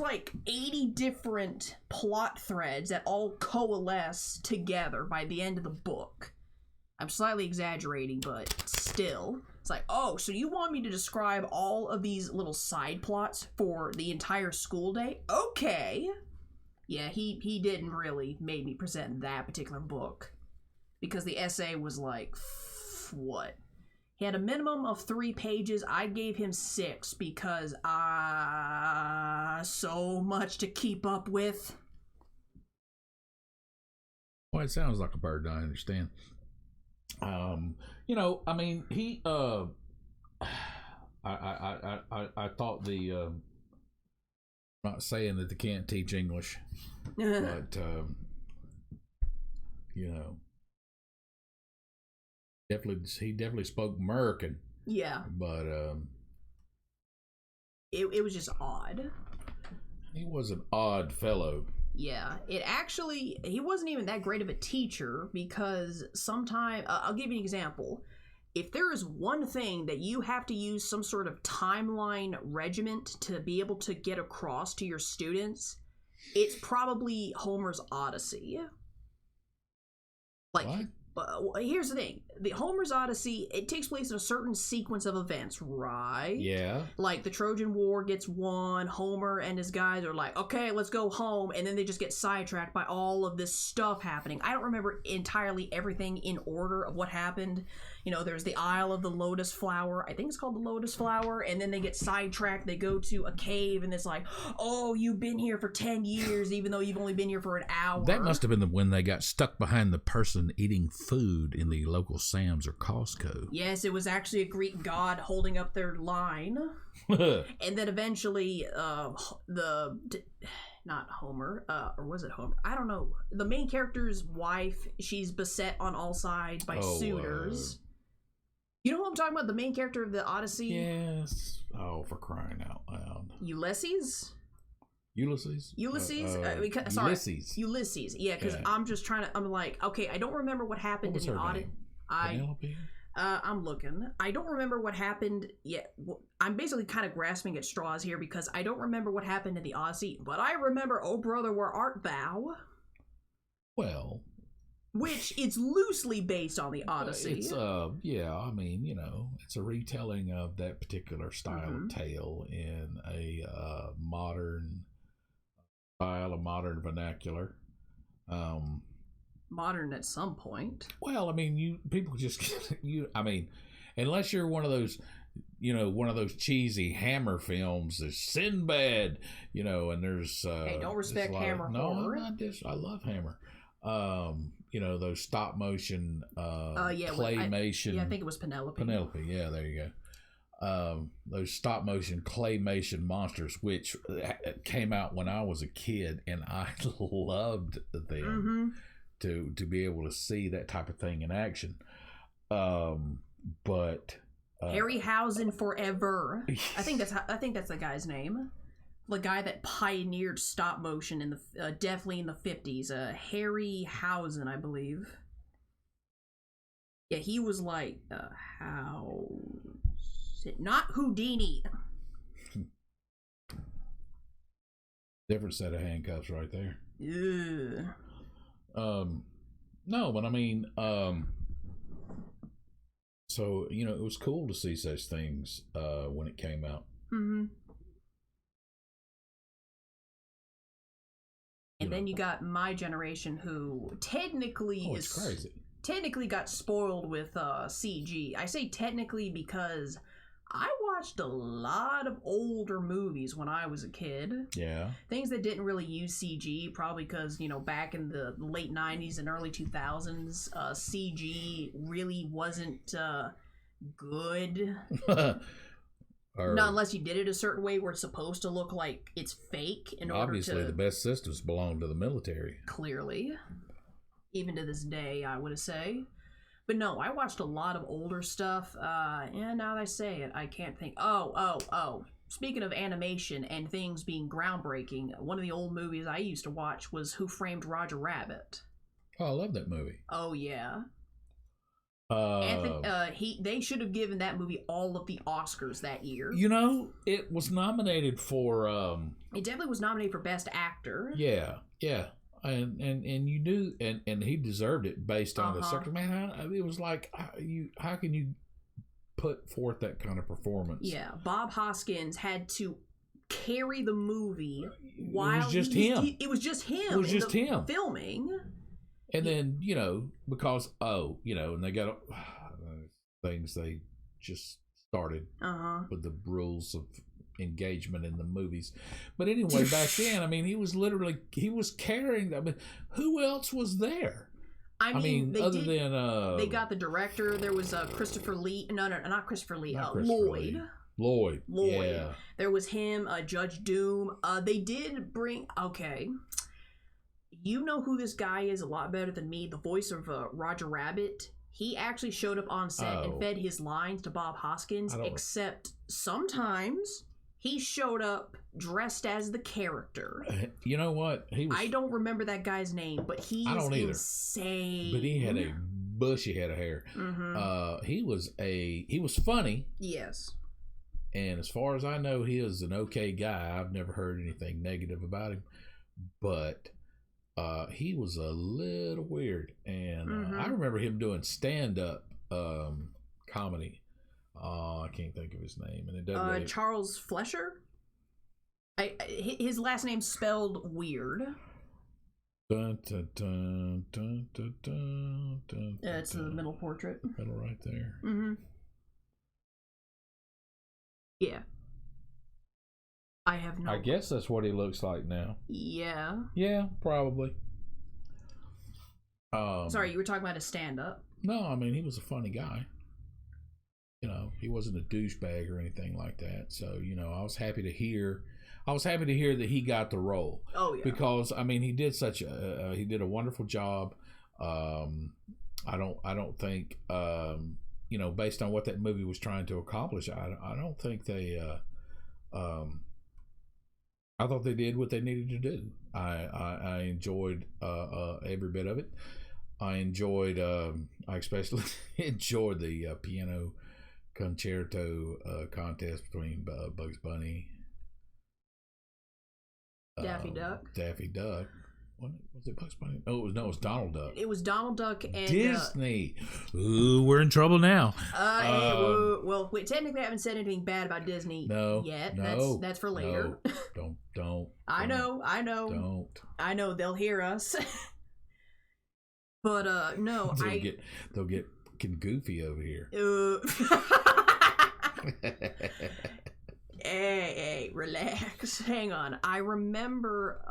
like 80 different plot threads that all coalesce together by the end of the book. I'm slightly exaggerating, but still. It's like, oh, so you want me to describe all of these little side plots for the entire school day? Okay. Yeah, he didn't really make me present that particular book. Because the essay was like, what? He had a minimum of 3 pages. I gave him 6 because so much to keep up with. Well, it sounds like a bird, I understand. I mean, he, I thought not saying that they can't teach English, but, he definitely spoke American. Yeah. But, it was just odd. He was an odd fellow. Yeah, he wasn't even that great of a teacher, because sometimes, I'll give you an example. If there is one thing that you have to use some sort of timeline regiment to be able to get across to your students, it's probably Homer's Odyssey. Like, what? Here's the thing. The Homer's Odyssey, it takes place in a certain sequence of events, right? Yeah. Like, the Trojan War gets won, Homer and his guys are like, okay, let's go home, and then they just get sidetracked by all of this stuff happening. I don't remember entirely everything in order of what happened. There's the Isle of the Lotus Flower. I think it's called the Lotus Flower. And then they get sidetracked. They go to a cave, and it's like, oh, you've been here for 10 years, even though you've only been here for an hour. That must have been when they got stuck behind the person eating food in the local Sam's or Costco. Yes, it was actually a Greek god holding up their line. And then eventually, not Homer, or was it Homer? I don't know. The main character's wife, she's beset on all sides by suitors. You know who I'm talking about? The main character of the Odyssey? Yes. Oh, for crying out loud. Ulysses? Ulysses. Ulysses. Yeah, because I'm just trying to. I'm like, okay, I don't remember what happened in the audit. Penelope? I'm looking. I don't remember what happened yet. I'm basically kind of grasping at straws here because I don't remember what happened in the Odyssey, but I remember "Oh Brother, Where Art Thou?" Well, which it's loosely based on the Odyssey. It's I mean, it's a retelling of that particular style of tale in a modern style, a modern vernacular. Modern at some point. Well, I mean, people just I mean, unless you're one of those, one of those cheesy Hammer films. There's Sinbad, and there's hey, don't respect Hammer horror. No, I love Hammer. Those stop motion claymation. I think it was Penelope. Penelope, yeah, there you go. Those stop motion claymation monsters, which came out when I was a kid, and I loved them. To be able to see that type of thing in action, but Harryhausen forever. I think that's the guy's name. The guy that pioneered stop motion in the definitely in the 50s. Harryhausen, I believe. Yeah, he was like not Houdini. Different set of handcuffs right there. Yeah. No, but I mean, so it was cool to see such things when it came out. And then you got my generation, who technically technically got spoiled with CG. I say technically because I watched a lot of older movies when I was a kid. Yeah. Things that didn't really use CG, probably because, back in the late 90s and early 2000s, CG really wasn't good. Not unless you did it a certain way where it's supposed to look like it's fake. Obviously, the best systems belong to the military. Clearly. Even to this day, I would say. But no, I watched a lot of older stuff, and now that I say it, I can't think. Oh. Speaking of animation and things being groundbreaking, one of the old movies I used to watch was Who Framed Roger Rabbit. Oh, I love that movie. Oh, yeah. They should have given that movie all of the Oscars that year. It was nominated for... It definitely was nominated for Best Actor. Yeah. And you knew, and he deserved it based on the second man. It was like, how can you put forth that kind of performance? Yeah, Bob Hoskins had to carry the movie while it was just him. It was just him. It was just him filming. And then because and they got things they just started with the rules of engagement in the movies. But anyway, back then, I mean, he was carrying. I mean, who else was there? I mean other than they got the director. There was Christopher Lee. No, not Christopher Lee. Lloyd. Lloyd. Yeah. There was him. Judge Doom. They did bring. Okay. You know who this guy is a lot better than me. The voice of Roger Rabbit. He actually showed up on set and fed his lines to Bob Hoskins. Except sometimes he showed up dressed as the character. You know what? I don't remember that guy's name, but he's insane. But he had a bushy head of hair. He was funny. Yes. And as far as I know, he is an okay guy. I've never heard anything negative about him. But he was a little weird. And I remember him doing stand-up comedy. I can't think of his name, and it doesn't. Really... Charles Flesher. His last name's spelled weird. Dun, dun, dun, dun, dun, dun, dun, it's the middle portrait. Middle right there. Yeah. I have no. I guess that's what he looks like now. Yeah. Yeah, probably. Sorry, you were talking about a stand-up. No, I mean, he was a funny guy. He wasn't a douchebag or anything like that. So, I was happy to hear that he got the role. Oh yeah. Because I mean, he did he did a wonderful job. I don't think based on what that movie was trying to accomplish, I don't think they I thought they did what they needed to do. I enjoyed every bit of it. I enjoyed. I especially enjoyed the piano concerto contest between Bugs Bunny, Daffy Duck. Daffy Duck. What was it? Bugs Bunny? Oh, it was Donald Duck. It was Donald Duck and Disney. Ooh, we're in trouble now. Well, wait, technically, I haven't said anything bad about Disney yet. That's for later. No, don't. I know. Don't. I know they'll hear us. But no, they'll get fucking goofy over here. Hey, relax. Hang on. I remember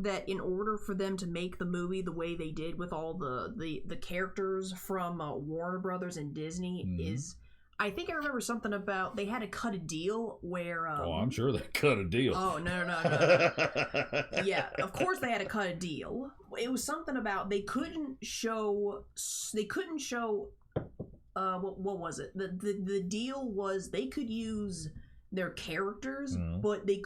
that in order for them to make the movie the way they did with all the characters from Warner Brothers and Disney is, I think I remember something about they had to cut a deal where I'm sure they cut a deal. Oh, no. Yeah, of course they had to cut a deal. It was something about they couldn't show what was it? The deal was they could use their characters, but they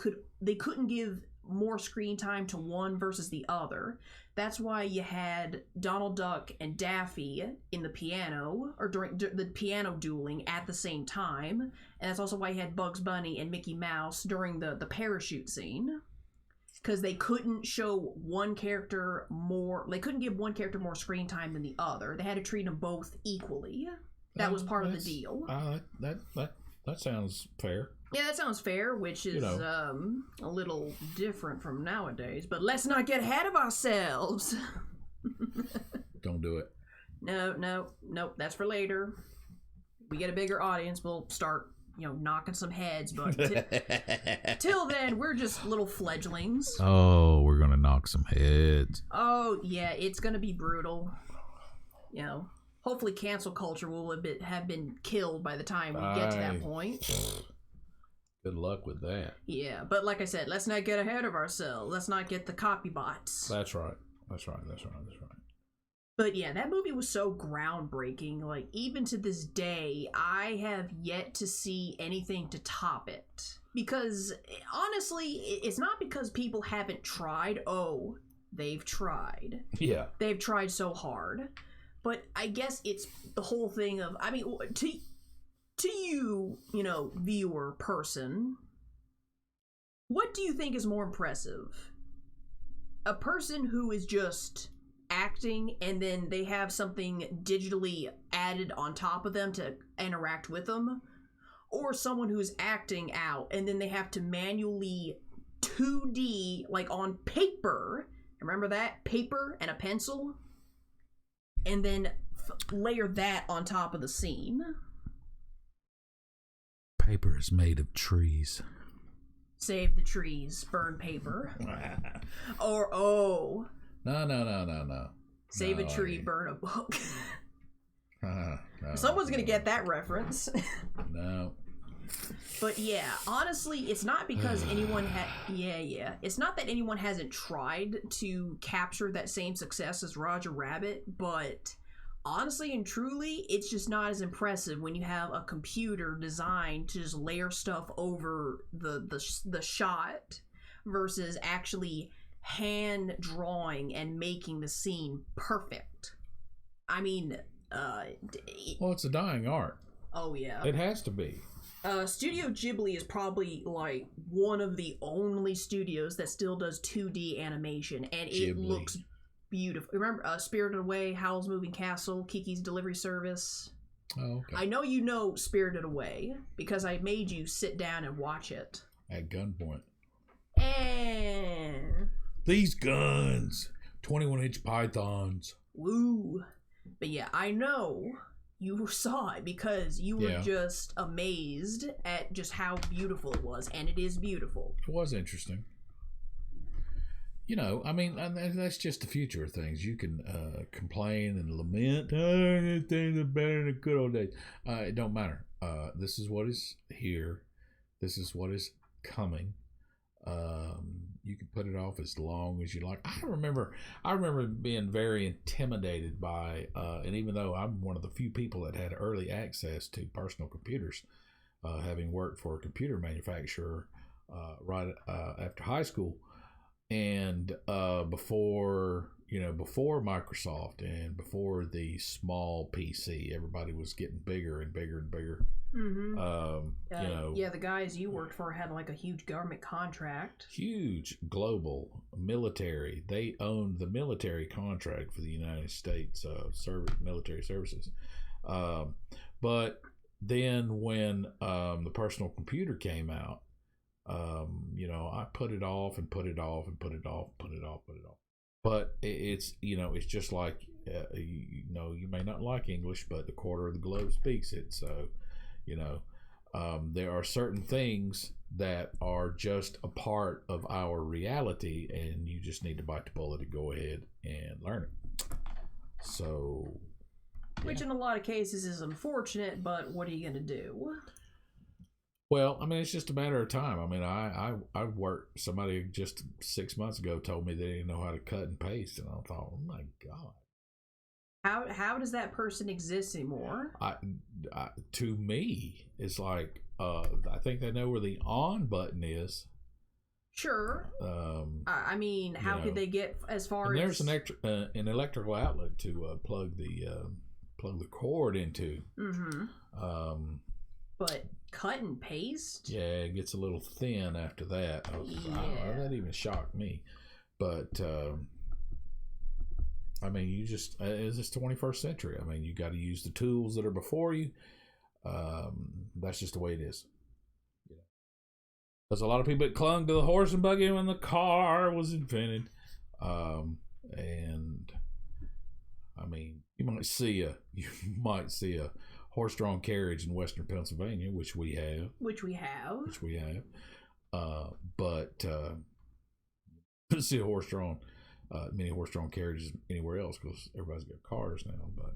couldn't give more screen time to one versus the other. That's why you had Donald Duck and Daffy in the piano, or during the piano dueling at the same time. And that's also why you had Bugs Bunny and Mickey Mouse during the parachute scene. Because they couldn't show one character more, they couldn't give one character more screen time than the other. They had to treat them both equally. That was part of the deal. That sounds fair. Yeah, that sounds fair, which is a little different from nowadays. But let's not get ahead of ourselves. Don't do it. No, that's for later. We get a bigger audience, we'll start, knocking some heads. But till then, we're just little fledglings. Oh, we're gonna knock some heads. Oh yeah, it's gonna be brutal. Hopefully, cancel culture will have been killed by the time we get to that point. Good luck with that. Yeah, but like I said, let's not get ahead of ourselves. Let's not get the copy bots. That's right. But yeah, that movie was so groundbreaking. Like, even to this day, I have yet to see anything to top it. Because, honestly, it's not because people haven't tried. Oh, they've tried. Yeah. They've tried so hard. But I guess it's the whole thing of, I mean, to you, viewer person, what do you think is more impressive? A person who is just acting and then they have something digitally added on top of them to interact with them? Or someone who's acting out and then they have to manually 2D, like on paper, remember that? Paper and a pencil? And then layer that on top of the scene. Paper is made of trees. Save the trees, burn paper. Or, No. Save a tree, burn a book. Someone's going to get that reference. No. But yeah, honestly, it's not because anyone it's not that anyone hasn't tried to capture that same success as Roger Rabbit, but honestly and truly, it's just not as impressive when you have a computer designed to just layer stuff over the shot versus actually hand drawing and making the scene perfect. I mean, well, it's a dying art. Oh yeah, it has to be. Studio Ghibli is probably like one of the only studios that still does 2D animation, and it looks beautiful. Remember Spirited Away, Howl's Moving Castle, Kiki's Delivery Service? Oh, okay. I know you know Spirited Away because I made you sit down and watch it. At gunpoint. And these guns, 21-inch pythons. Woo. But yeah, I know you saw it because you were just amazed at just how beautiful it was, and it is beautiful. It was interesting. I mean, and that's just the future of things. You can complain and lament, things are better than the good old days. It don't matter. This is what is here. This is what is coming. You can put it off as long as you like. I remember being very intimidated by, and even though I'm one of the few people that had early access to personal computers, having worked for a computer manufacturer right after high school, and before Microsoft and before the small PC, everybody was getting bigger and bigger and bigger. Mm-hmm. The guys you worked for had like a huge government contract. Huge global military. They owned the military contract for the United States military services. But then when the personal computer came out, I put it off and put it off and put it off, put it off. But it's just like, you may not like English, but the quarter of the globe speaks it. So, there are certain things that are just a part of our reality, and you just need to bite the bullet and go ahead and learn it. So, which in a lot of cases is unfortunate, but what are you going to do? Well, I mean, it's just a matter of time. I mean, I worked. Somebody just 6 months ago told me they didn't know how to cut and paste, and I thought, oh my God. How does that person exist anymore? To me, it's like I think they know where the on button is. Sure. I mean, how could they get as far as? There's an electrical outlet to plug the cord into. Mm-hmm. But cut and paste? Yeah, it gets a little thin after that. That even shocked me. But I mean, it's this 21st century. I mean, you got to use the tools that are before you. That's just the way it is. There's a lot of people that clung to the horse and buggy when the car was invented. And I mean, you might see a horse-drawn carriage in Western Pennsylvania, which we have. But see many horse-drawn carriages anywhere else because everybody's got cars now. But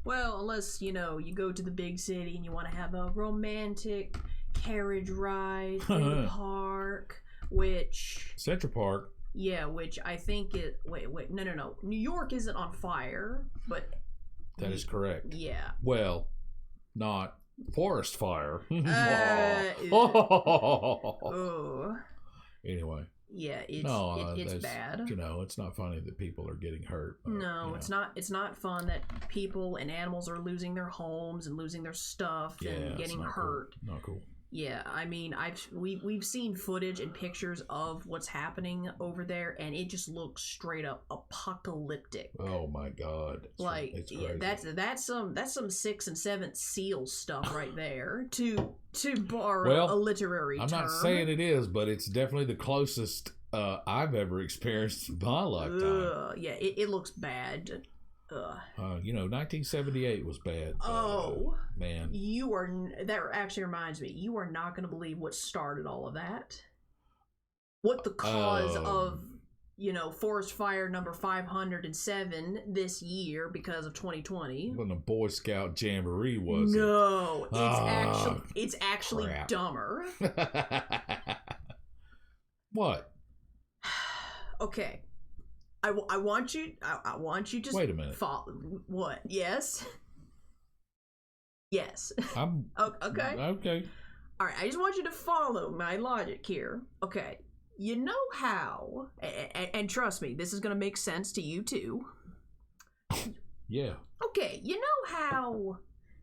well, unless you go to the big city and you want to have a romantic carriage ride in the park, which Central Park. Yeah, which I think it. Wait, no. New York isn't on fire, but that is correct. Yeah. Well, not forest fire. Anyway. Yeah, it's bad. It's not funny that people are getting hurt. But, no, it's not. It's not fun that people and animals are losing their homes and losing their stuff and getting hurt. Cool. Not cool. Yeah, I mean, we've seen footage and pictures of what's happening over there, and it just looks straight up apocalyptic. Oh my God! It's crazy. That's some 6th and 7th SEAL stuff right there. To borrow a literary term. I'm not saying it is, but it's definitely the closest I've ever experienced in my lifetime. Yeah, it looks bad. 1978 was bad. Man, that actually reminds me, you are not going to believe what started all of that. What the cause of, forest fire number 507 this year because of 2020. When the Boy Scout Jamboree was. No, it's actually crap. Dumber. What? Okay. I want you to wait a minute. Follow what? Yes. I'm okay. Okay. All right. I just want you to follow my logic here. Okay. You know how, and trust me, this is going to make sense to you too. Yeah. Okay. You know how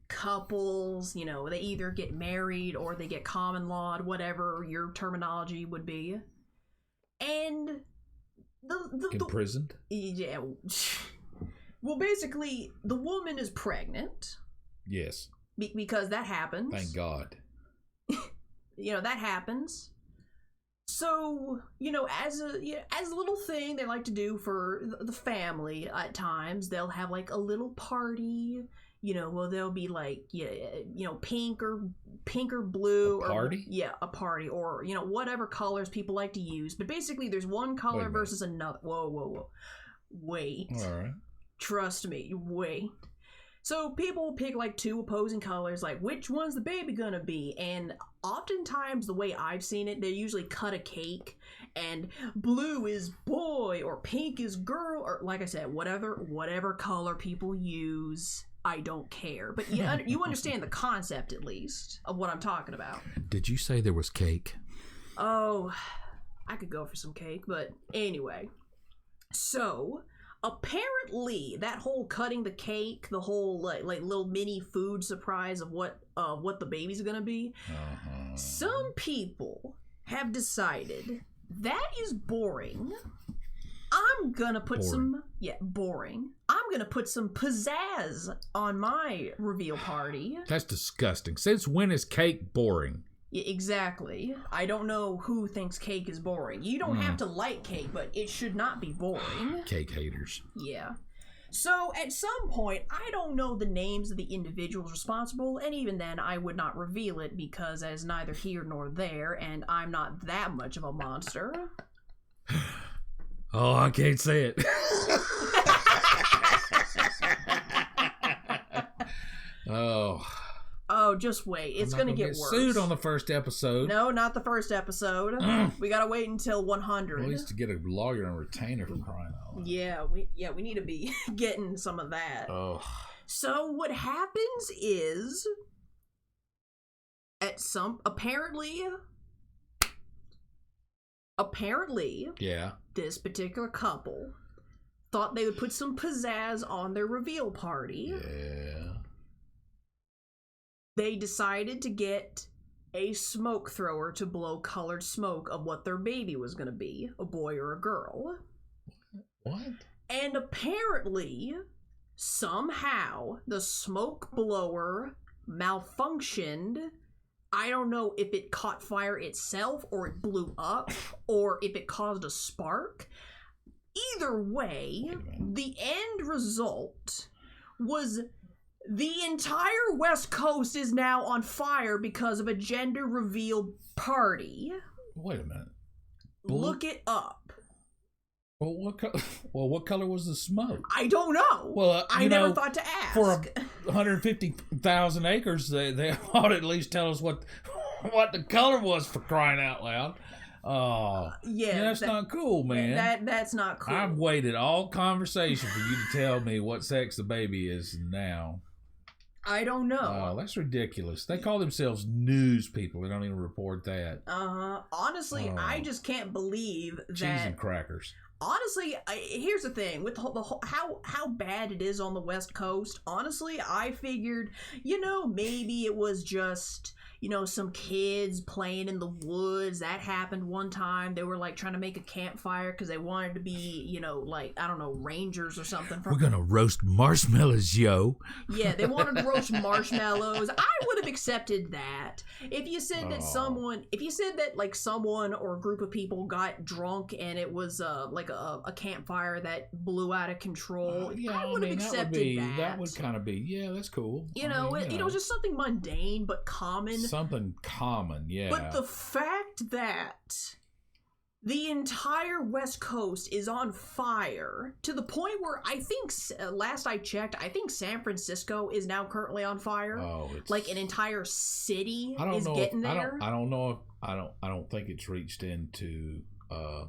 couples, they either get married or they get common lawed, whatever your terminology would be, and imprisoned? Yeah. Well, basically, the woman is pregnant. Yes. Because that happens. Thank God. That happens. So, as a little thing they like to do for the family at times, they'll have like a little party. They'll be like, pink or blue. A party? A party. Or, whatever colors people like to use. But basically, there's one color versus another. Whoa. Wait. All right. Trust me. Wait. So people will pick like 2 opposing colors, like which one's the baby gonna be? And oftentimes, the way I've seen it, they usually cut a cake, and blue is boy, or pink is girl, or like I said, whatever color people use. I don't care, but you understand the concept at least of what I'm talking about. Did you say there was cake? Oh, I could go for some cake, but anyway. So, apparently, that whole cutting the cake, the whole like little mini food surprise of what the baby's gonna be, some people have decided that is boring. I'm gonna put boring. I'm gonna put some pizzazz on my reveal party. That's disgusting. Since when is cake boring? Yeah, exactly. I don't know who thinks cake is boring. You don't have to like cake, but it should not be boring. Cake haters. Yeah. So, at some point, I don't know the names of the individuals responsible, and even then, I would not reveal it because as neither here nor there, and I'm not that much of a monster. Oh, I can't say it. Oh, just wait. It's going to get worse. Sued on the first episode. No, not the first episode. We got to wait until 100. Well, at least to get a lawyer and a retainer for crying out loud. Yeah, we need to be getting some of that. Oh. So what happens is apparently Yeah. this particular couple thought they would put some pizzazz on their reveal party. Yeah. They decided to get a smoke thrower to blow colored smoke of what their baby was going to be, a boy or a girl. What? And apparently, somehow, the smoke blower malfunctioned. I don't know if it caught fire itself, or it blew up, or if it caused a spark. Either way, the end result was the entire West Coast is now on fire because of a gender reveal party. Wait a minute. Look it up. Well, what color was the smoke? I don't know. Well, I never thought to ask. For 150,000 acres, they ought to at least tell us what the color was, for crying out loud. Oh, yeah, that's not cool, man. That's not cool. I've waited all conversation for you to tell me what sex the baby is now. I don't know. Oh, that's ridiculous. They call themselves news people. They don't even report that. Honestly, I just can't believe that. Cheese and crackers. Honestly, here's the thing with the whole, how bad it is on the West Coast. Honestly, I figured, maybe it was just, some kids playing in the woods. That happened one time. They were like trying to make a campfire because they wanted to be, I don't know, rangers or something. We're gonna roast marshmallows, yo. Yeah, they wanted to roast marshmallows. I would have accepted that if you said that someone or a group of people got drunk and it was like a campfire that blew out of control. I would have accepted that. That would kind of be, yeah, that's cool. Just something mundane but common. Something common, yeah. But the fact that the entire West Coast is on fire to the point where I think, last I checked, I think San Francisco is now currently on fire. Oh, it's like an entire city is know getting if, there. I don't know if I don't think it's reached into LA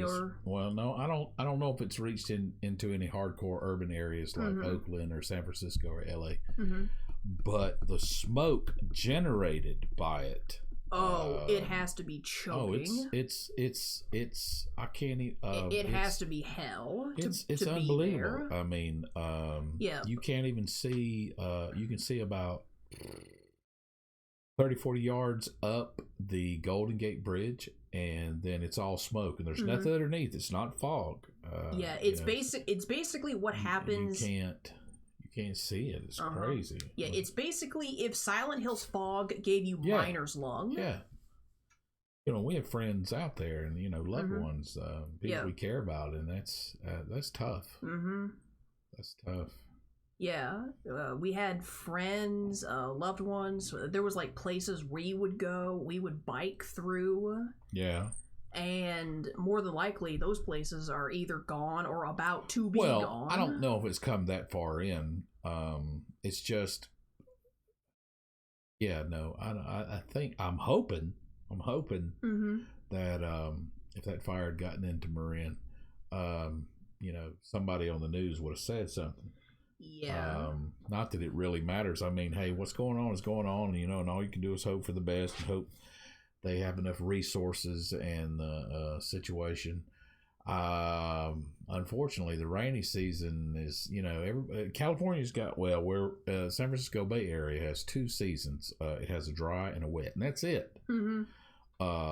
or no, I don't know if it's reached into any hardcore urban areas like Oakland or San Francisco or LA. Mm-hmm. But the smoke generated by it. It has to be choking. It's I can't even. It has to be hell. It's to unbelievable. Be there. I mean, you can't even see. You can see about 30-40 yards up the Golden Gate Bridge, and then it's all smoke, and there's nothing underneath. It's not fog. It's basically what happens. You can't see it. It's crazy. Yeah, it's basically if Silent Hill's fog gave you miner's lung. Yeah. We have friends out there, and loved ones, people we care about, and that's tough. Mm-hmm. That's tough. Yeah, we had friends, loved ones. There was like places we would go. We would bike through. Yeah. And more than likely, those places are either gone or about to be gone. I don't know if it's come that far in. It's just, I think I'm hoping that if that fire had gotten into Marin, somebody on the news would have said something. Yeah. Not that it really matters. I mean, hey, what's going on is going on, and all you can do is hope for the best and hope they have enough resources and the situation. Unfortunately, the rainy season is, California's got, San Francisco Bay Area has 2 seasons. It has a dry and a wet, and that's it. Mm-hmm.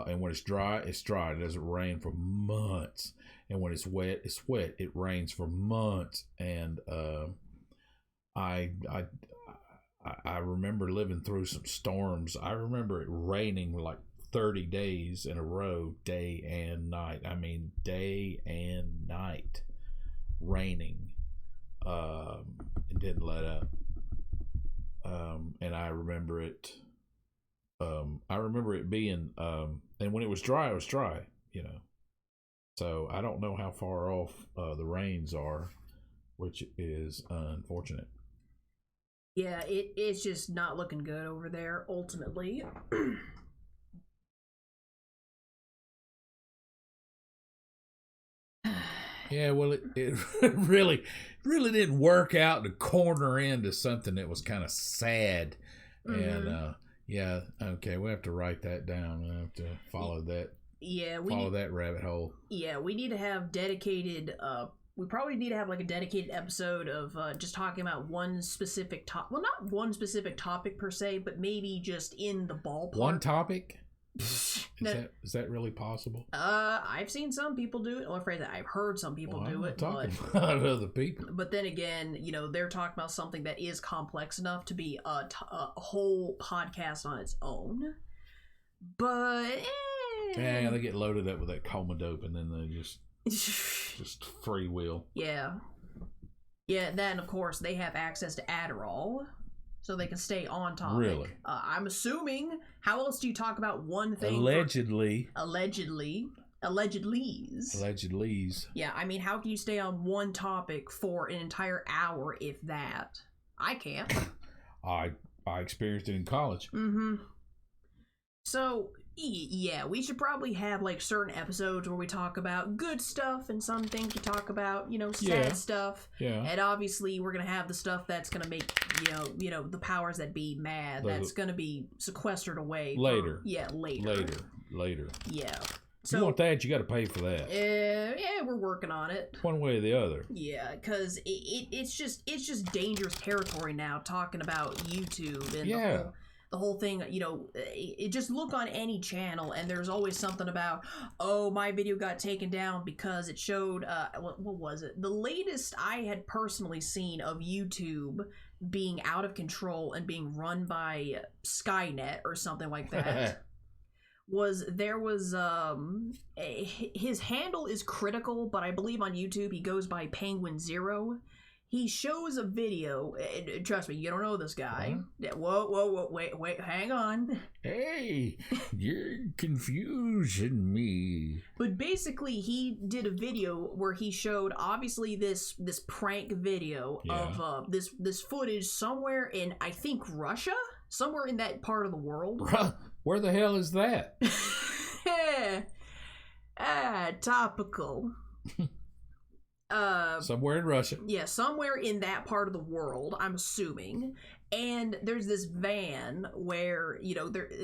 And when it's dry, it's dry. It doesn't rain for months. And when it's wet, it's wet. It rains for months. And I remember living through some storms. I remember it raining like 30 days in a row, day and night. I mean, day and night raining. It didn't let up. And I remember it. I remember it being, and when it was dry, So I don't know how far off the rains are, which is unfortunate. Yeah, it's just not looking good over there, ultimately. Yeah, well, it really didn't work out to corner into something that was kind of sad. Mm-hmm. And yeah, okay, we have to write that down. We have to follow that. Yeah, follow that rabbit hole. Yeah, we need to have dedicated. We probably need to have like a dedicated episode of just talking about one specific topic. Well, not one specific topic per se, but maybe just in the ballpark. One topic. Is that really possible? I've seen some people do it. Or phrase that I've heard some people do it. I'm talking about other people. But then again, they're talking about something that is complex enough to be a whole podcast on its own. But yeah, they get loaded up with that coma dope, and then they just free will. Yeah. Then of course they have access to Adderall. So they can stay on topic. Really? I'm assuming. How else do you talk about one thing? Allegedly. Allegedlies. Yeah, I mean, how can you stay on one topic for an entire hour, if that? I can't. I experienced it in college. Mm-hmm. So, yeah, we should probably have, like, certain episodes where we talk about good stuff and some things we talk about, sad stuff. Yeah. And obviously we're going to have the stuff that's going to make, the powers that be mad. That's going to be sequestered away. Later. Later. Yeah. So, you want that, you got to pay for that. Yeah, we're working on it. One way or the other. Yeah, because it's just dangerous territory now talking about YouTube and the whole thing, it just look on any channel and there's always something about, oh, my video got taken down because it showed, what was it? The latest I had personally seen of YouTube being out of control and being run by Skynet or something like that was his handle is critical, but I believe on YouTube he goes by Penguin0. He shows a video, and trust me, you don't know this guy. Huh? Whoa, wait, hang on. Hey, you're confusing me. But basically, he did a video where he showed, obviously, this prank video of this footage somewhere in, I think, Russia? Somewhere in that part of the world. Where the hell is that? Topical. Somewhere in Russia. Yeah, somewhere in that part of the world, I'm assuming. And there's this van where,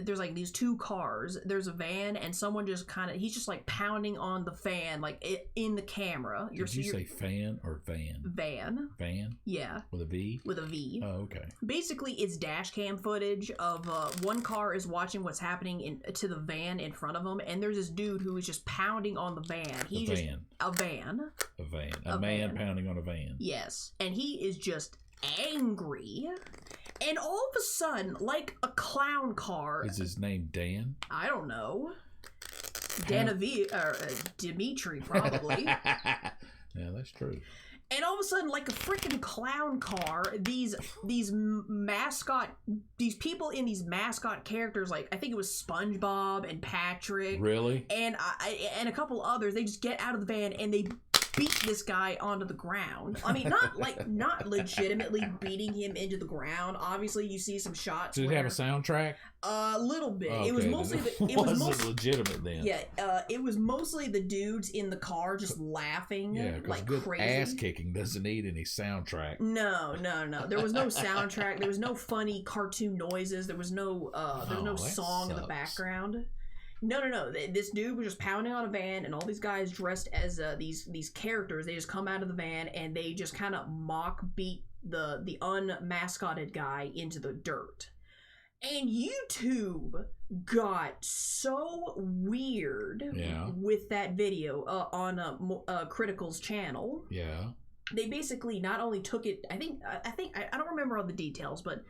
there's like these 2 cars. There's a van and someone just he's just like pounding on the fan, like in the camera. Did you say fan or van? Van. Van? Yeah. With a V? With a V. Oh, okay. Basically, it's dash cam footage of one car is watching what's happening to the van in front of him, and there's this dude who is just pounding on the van. A van. A man pounding on a van. Yes. And he is just angry, and all of a sudden, like a clown car. Is his name Dan? I don't know. Dimitri, probably. Yeah, that's true. And all of a sudden, like a freaking clown car, these people in these mascot characters, like I think it was SpongeBob and Patrick, really, and a couple others, they just get out of the van and they beat this guy onto the ground. I mean, not legitimately beating him into the ground. Obviously, you see some shots. Did it have a soundtrack? A little bit. Okay, it was mostly it wasn't legitimate then. Yeah, it was mostly the dudes in the car just laughing like good crazy. Ass kicking doesn't need any soundtrack. No. There was no soundtrack. There was no funny cartoon noises. There was no song in the background. No. This dude was just pounding on a van, and all these guys dressed as these characters. They just come out of the van and they just kind of beat the unmascotted guy into the dirt. And YouTube got so weird with that video on Critical's channel. Yeah. They basically not only took it, I don't remember all the details, but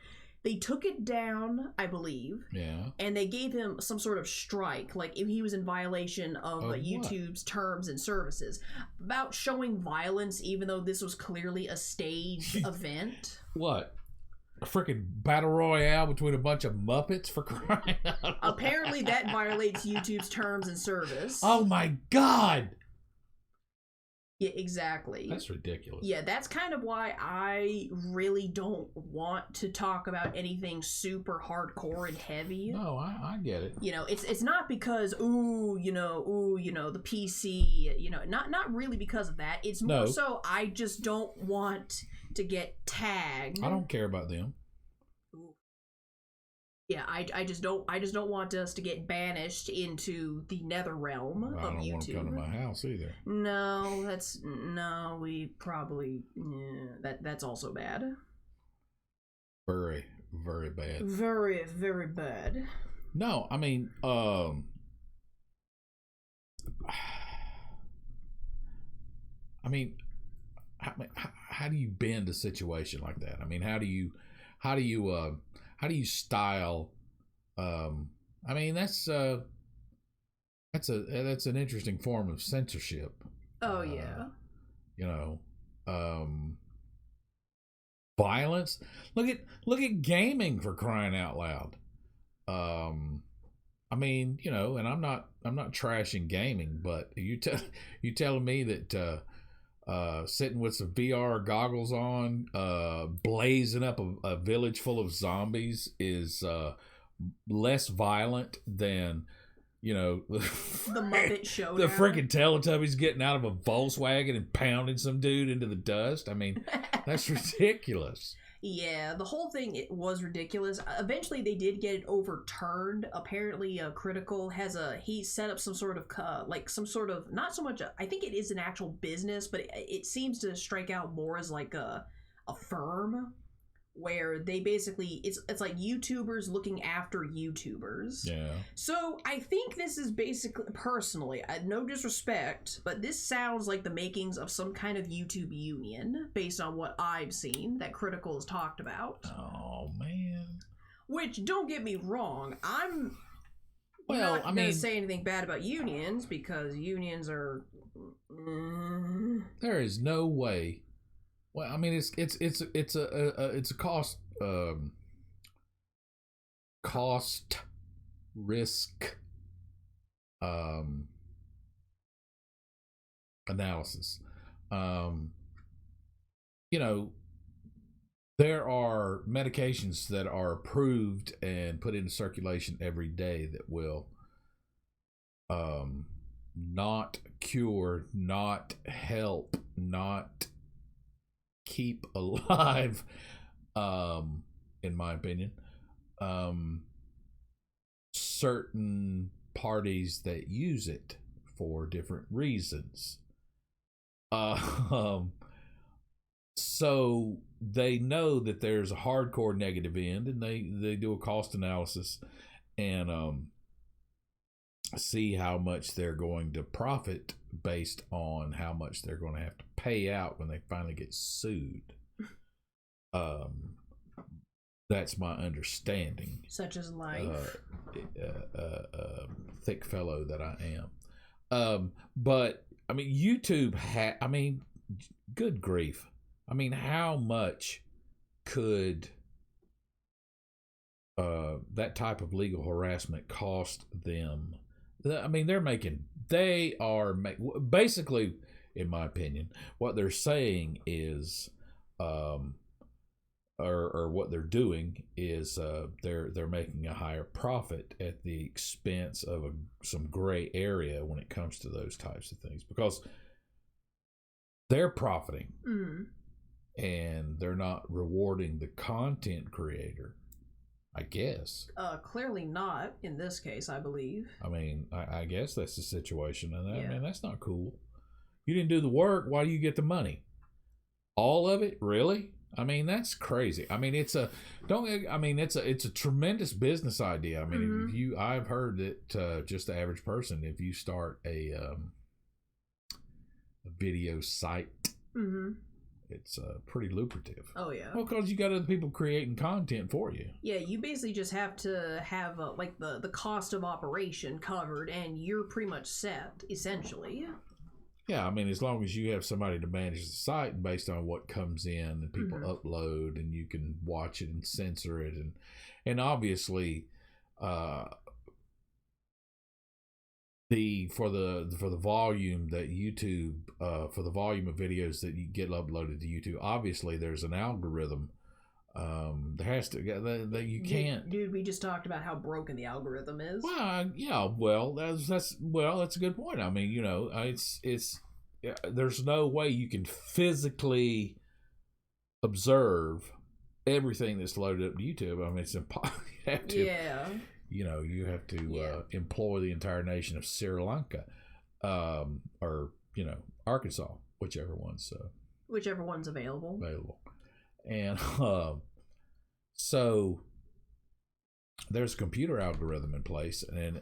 they took it down, I believe. Yeah. And they gave him some sort of strike, like if he was in violation of YouTube's terms and services about showing violence, even though this was clearly a staged event. What? A freaking battle royale between a bunch of Muppets, for crying out loud. Apparently that violates YouTube's terms and service. Oh my God! Yeah, exactly. That's ridiculous. Yeah, that's kind of why I really don't want to talk about anything super hardcore and heavy. No, I get it. You know, it's not because the PC, not really because of that. It's more so I just don't want to get tagged. I don't care about them. Yeah, I just don't want us to get banished into the nether realm of YouTube. I don't want to come to my house either. No, we probably that's also bad. Very, very bad. Very, very bad. No, I mean, how do you bend a situation like that? I mean, how do you style? I mean, that's an interesting form of censorship. Oh yeah. Violence. Look at gaming, for crying out loud. I mean, and I'm not trashing gaming, but you telling me that sitting with some VR goggles on, blazing up a village full of zombies is less violent than the Muppet Showdown. The freaking Teletubbies getting out of a Volkswagen and pounding some dude into the dust. I mean, that's ridiculous. Yeah, the whole thing was ridiculous. Eventually, they did get it overturned. Apparently, Critical he set up some sort of not so much. I think it is an actual business, but it seems to strike out more as like a firm where they basically it's like YouTubers looking after YouTubers. Yeah. So I think this is basically, personally, no disrespect, but this sounds like the makings of some kind of YouTube union based on what I've seen that Critical has talked about. Oh man. Which, don't get me wrong, I'm not going to say anything bad about unions because unions are. There is no way. Well, I mean, it's a cost risk analysis. There are medications that are approved and put into circulation every day that will not cure, not help, not keep alive, in my opinion, certain parties that use it for different reasons. So they know that there's a hardcore negative end, and they do a cost analysis and see how much they're going to profit based on how much they're going to have to pay out when they finally get sued. That's my understanding. Such as life. Thick fellow that I am. But I mean, YouTube good grief. I mean, how much could that type of legal harassment cost them? I mean, basically, in my opinion, what they're saying is, or what they're doing is, they're making a higher profit at the expense of some gray area when it comes to those types of things, because they're profiting and they're not rewarding the content creator. I guess. Clearly not in this case, I believe. I mean, I guess that's the situation, and Yeah. I mean, that's not cool. You didn't do the work. Why do you get the money? All of it, really? I mean, that's crazy. I mean, it's a tremendous business idea. I mean, Mhm. I've heard that just the average person, if you start a video site, it's pretty lucrative. Oh yeah. Well, because you got other people creating content for you. Yeah, you basically just have to have like the cost of operation covered, and you're pretty much set essentially. Yeah, I mean, as long as you have somebody to manage the site, and based on what comes in and people upload, and you can watch it and censor it, and obviously, for the volume that YouTube for the volume of videos that you get uploaded to YouTube, obviously there's an algorithm. There has to that you can't. Dude, we just talked about how broken the algorithm is. Well, yeah, well, that's a good point. I mean, it's there's no way you can physically observe everything that's loaded up to YouTube. I mean, it's impossible. You have to, you have to employ the entire nation of Sri Lanka, or Arkansas, whichever one's available. And so there's a computer algorithm in place, and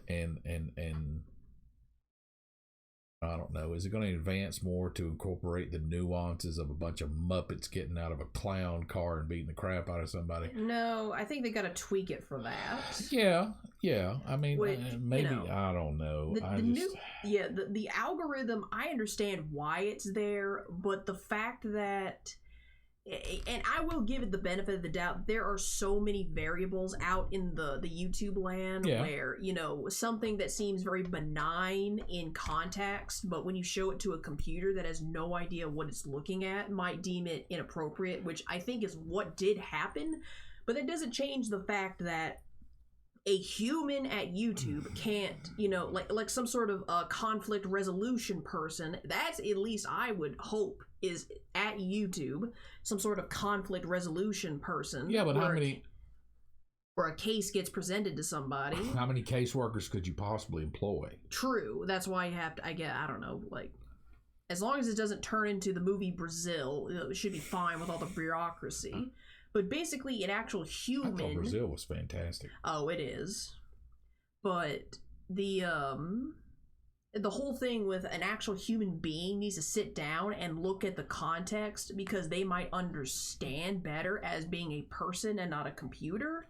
I don't know, is it going to advance more to incorporate the nuances of a bunch of Muppets getting out of a clown car and beating the crap out of somebody? No, I think they got to tweak it for that. Yeah. I mean, maybe, I don't know. The algorithm, I understand why it's there, but the fact that, and I will give it the benefit of the doubt, there are so many variables out in the YouTube land where, something that seems very benign in context, but when you show it to a computer that has no idea what it's looking at, might deem it inappropriate, which I think is what did happen. But that doesn't change the fact that a human at YouTube can't, like some sort of conflict resolution person, that's at least I would hope is at YouTube, some sort of conflict resolution person. Yeah, but how many... Or a case gets presented to somebody. How many caseworkers could you possibly employ? True. That's why you have to, I don't know, like, as long as it doesn't turn into the movie Brazil, it should be fine with all the bureaucracy. But basically, an actual human... I thought Brazil was fantastic. Oh, it is. But the whole thing with an actual human being needs to sit down and look at the context because they might understand better as being a person and not a computer.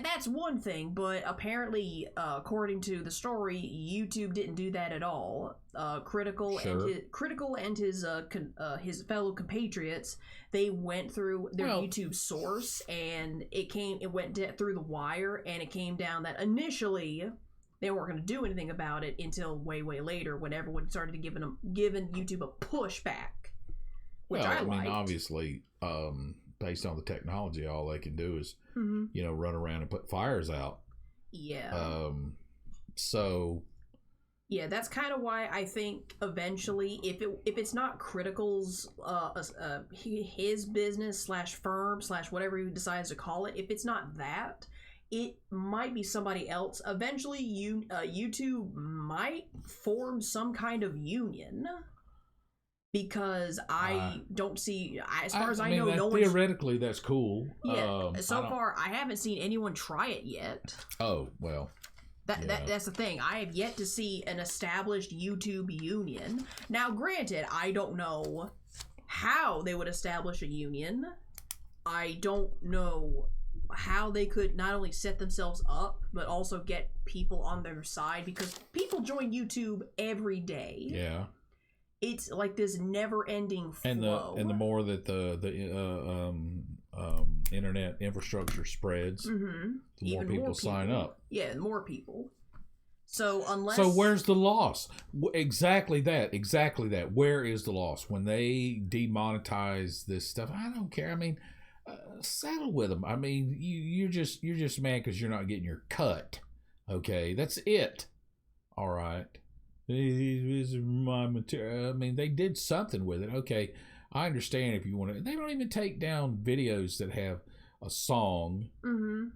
That's one thing, but apparently, according to the story, YouTube didn't do that at all. Critical and his fellow compatriots, they went through their YouTube source, and it went through the wire, and it came down that initially they weren't going to do anything about it until way later, when everyone started giving YouTube a pushback, which I liked. mean, obviously, based on the technology, all they can do is run around and put fires out. So yeah, that's kind of why I think eventually, if it's not Critical's his business / firm / whatever he decides to call it, if it's not that, it might be somebody else. Eventually, YouTube might form some kind of union. Because I don't see, as far as I know, no one. Theoretically, that's cool. Yeah. So far, I haven't seen anyone try it yet. Oh well. That's the thing. I have yet to see an established YouTube union. Now, granted, I don't know how they would establish a union. I don't know how they could not only set themselves up, but also get people on their side, because people join YouTube every day. Yeah. It's like this never-ending flow. And the more that the internet infrastructure spreads, the more people sign up. Yeah, more people. So where's the loss? Exactly that. Where is the loss when they demonetize this stuff? I don't care. I mean, settle with them. I mean, you're just mad because you're not getting your cut. Okay, that's it. All right. This is my material. I mean, they did something with it. Okay, I understand if you want to. They don't even take down videos that have a song Mm-hmm.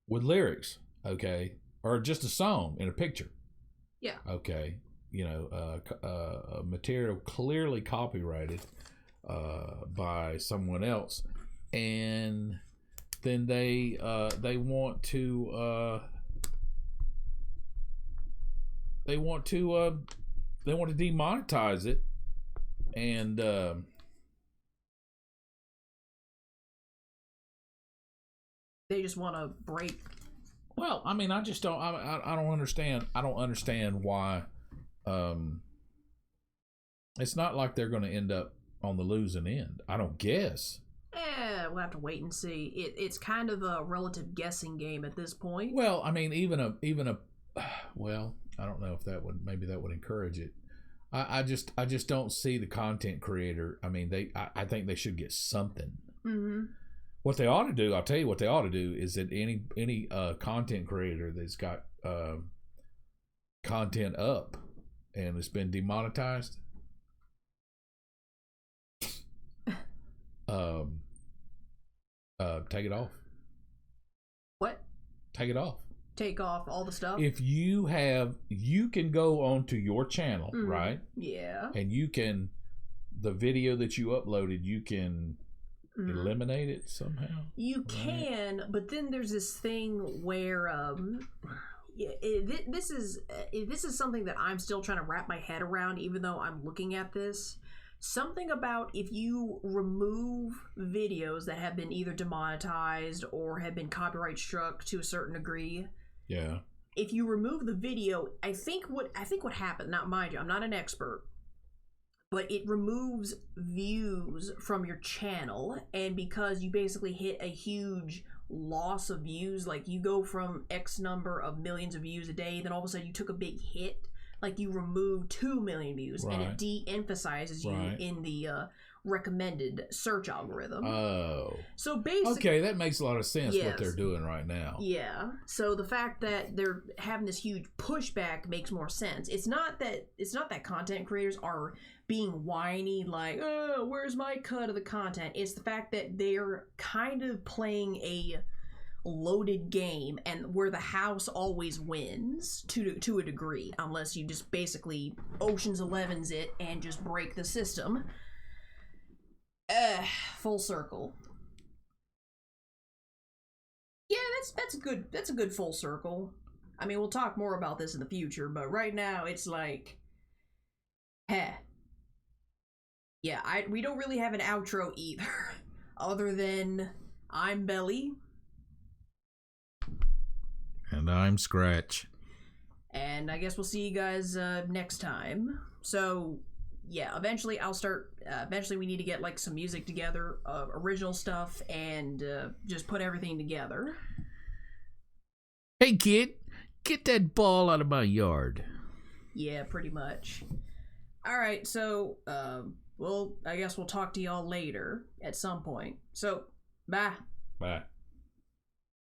with lyrics, okay, or just a song in a picture. Yeah. Okay, material clearly copyrighted by someone else, and then they want to demonetize it, and they just want to break. well, I mean, I just don't. I don't understand. I don't understand why. It's not like they're going to end up on the losing end. I don't guess. We'll have to wait and see. It's kind of a relative guessing game at this point. Well, I mean, even a well, I don't know if maybe that would encourage it. I just don't see the content creator. I mean, I think they should get something. Mm-hmm. What they ought to do, I'll tell you what they ought to do, is that any content creator that's got content up and it's been demonetized, take it off. What? Take it off. Take off all the stuff? If you can go onto your channel, right? Yeah. And the video that you uploaded, you can eliminate it somehow. You can, but then there's this thing where this is something that I'm still trying to wrap my head around, even though I'm looking at this. Something about if you remove videos that have been either demonetized or have been copyright struck to a certain degree. Yeah. If you remove the video, I think what happened, now mind you, I'm not an expert, but it removes views from your channel, and because you basically hit a huge loss of views, like you go from X number of millions of views a day, then all of a sudden you took a big hit, like you remove 2 million views, right. and it de-emphasizes you right. in the recommended search algorithm. Oh. So basically, okay, that makes a lot of sense. Yes. What they're doing right now. Yeah. So the fact that they're having this huge pushback makes more sense. It's not that content creators are being whiny like, oh, where's my cut of the content? It's the fact that they're kind of playing a loaded game, and where the house always wins to a degree, unless you just basically Ocean's 11's it and just break the system. Full circle. Yeah, that's a good full circle. I mean, we'll talk more about this in the future, but right now it's like, yeah, we don't really have an outro either, other than I'm Bel-E. And I'm Scratch. And I guess we'll see you guys next time. So, yeah, eventually eventually we need to get like some music together, original stuff, and just put everything together. Hey kid, get that ball out of my yard. Yeah, pretty much. Alright, so, I guess we'll talk to y'all later at some point. So, bye. Bye.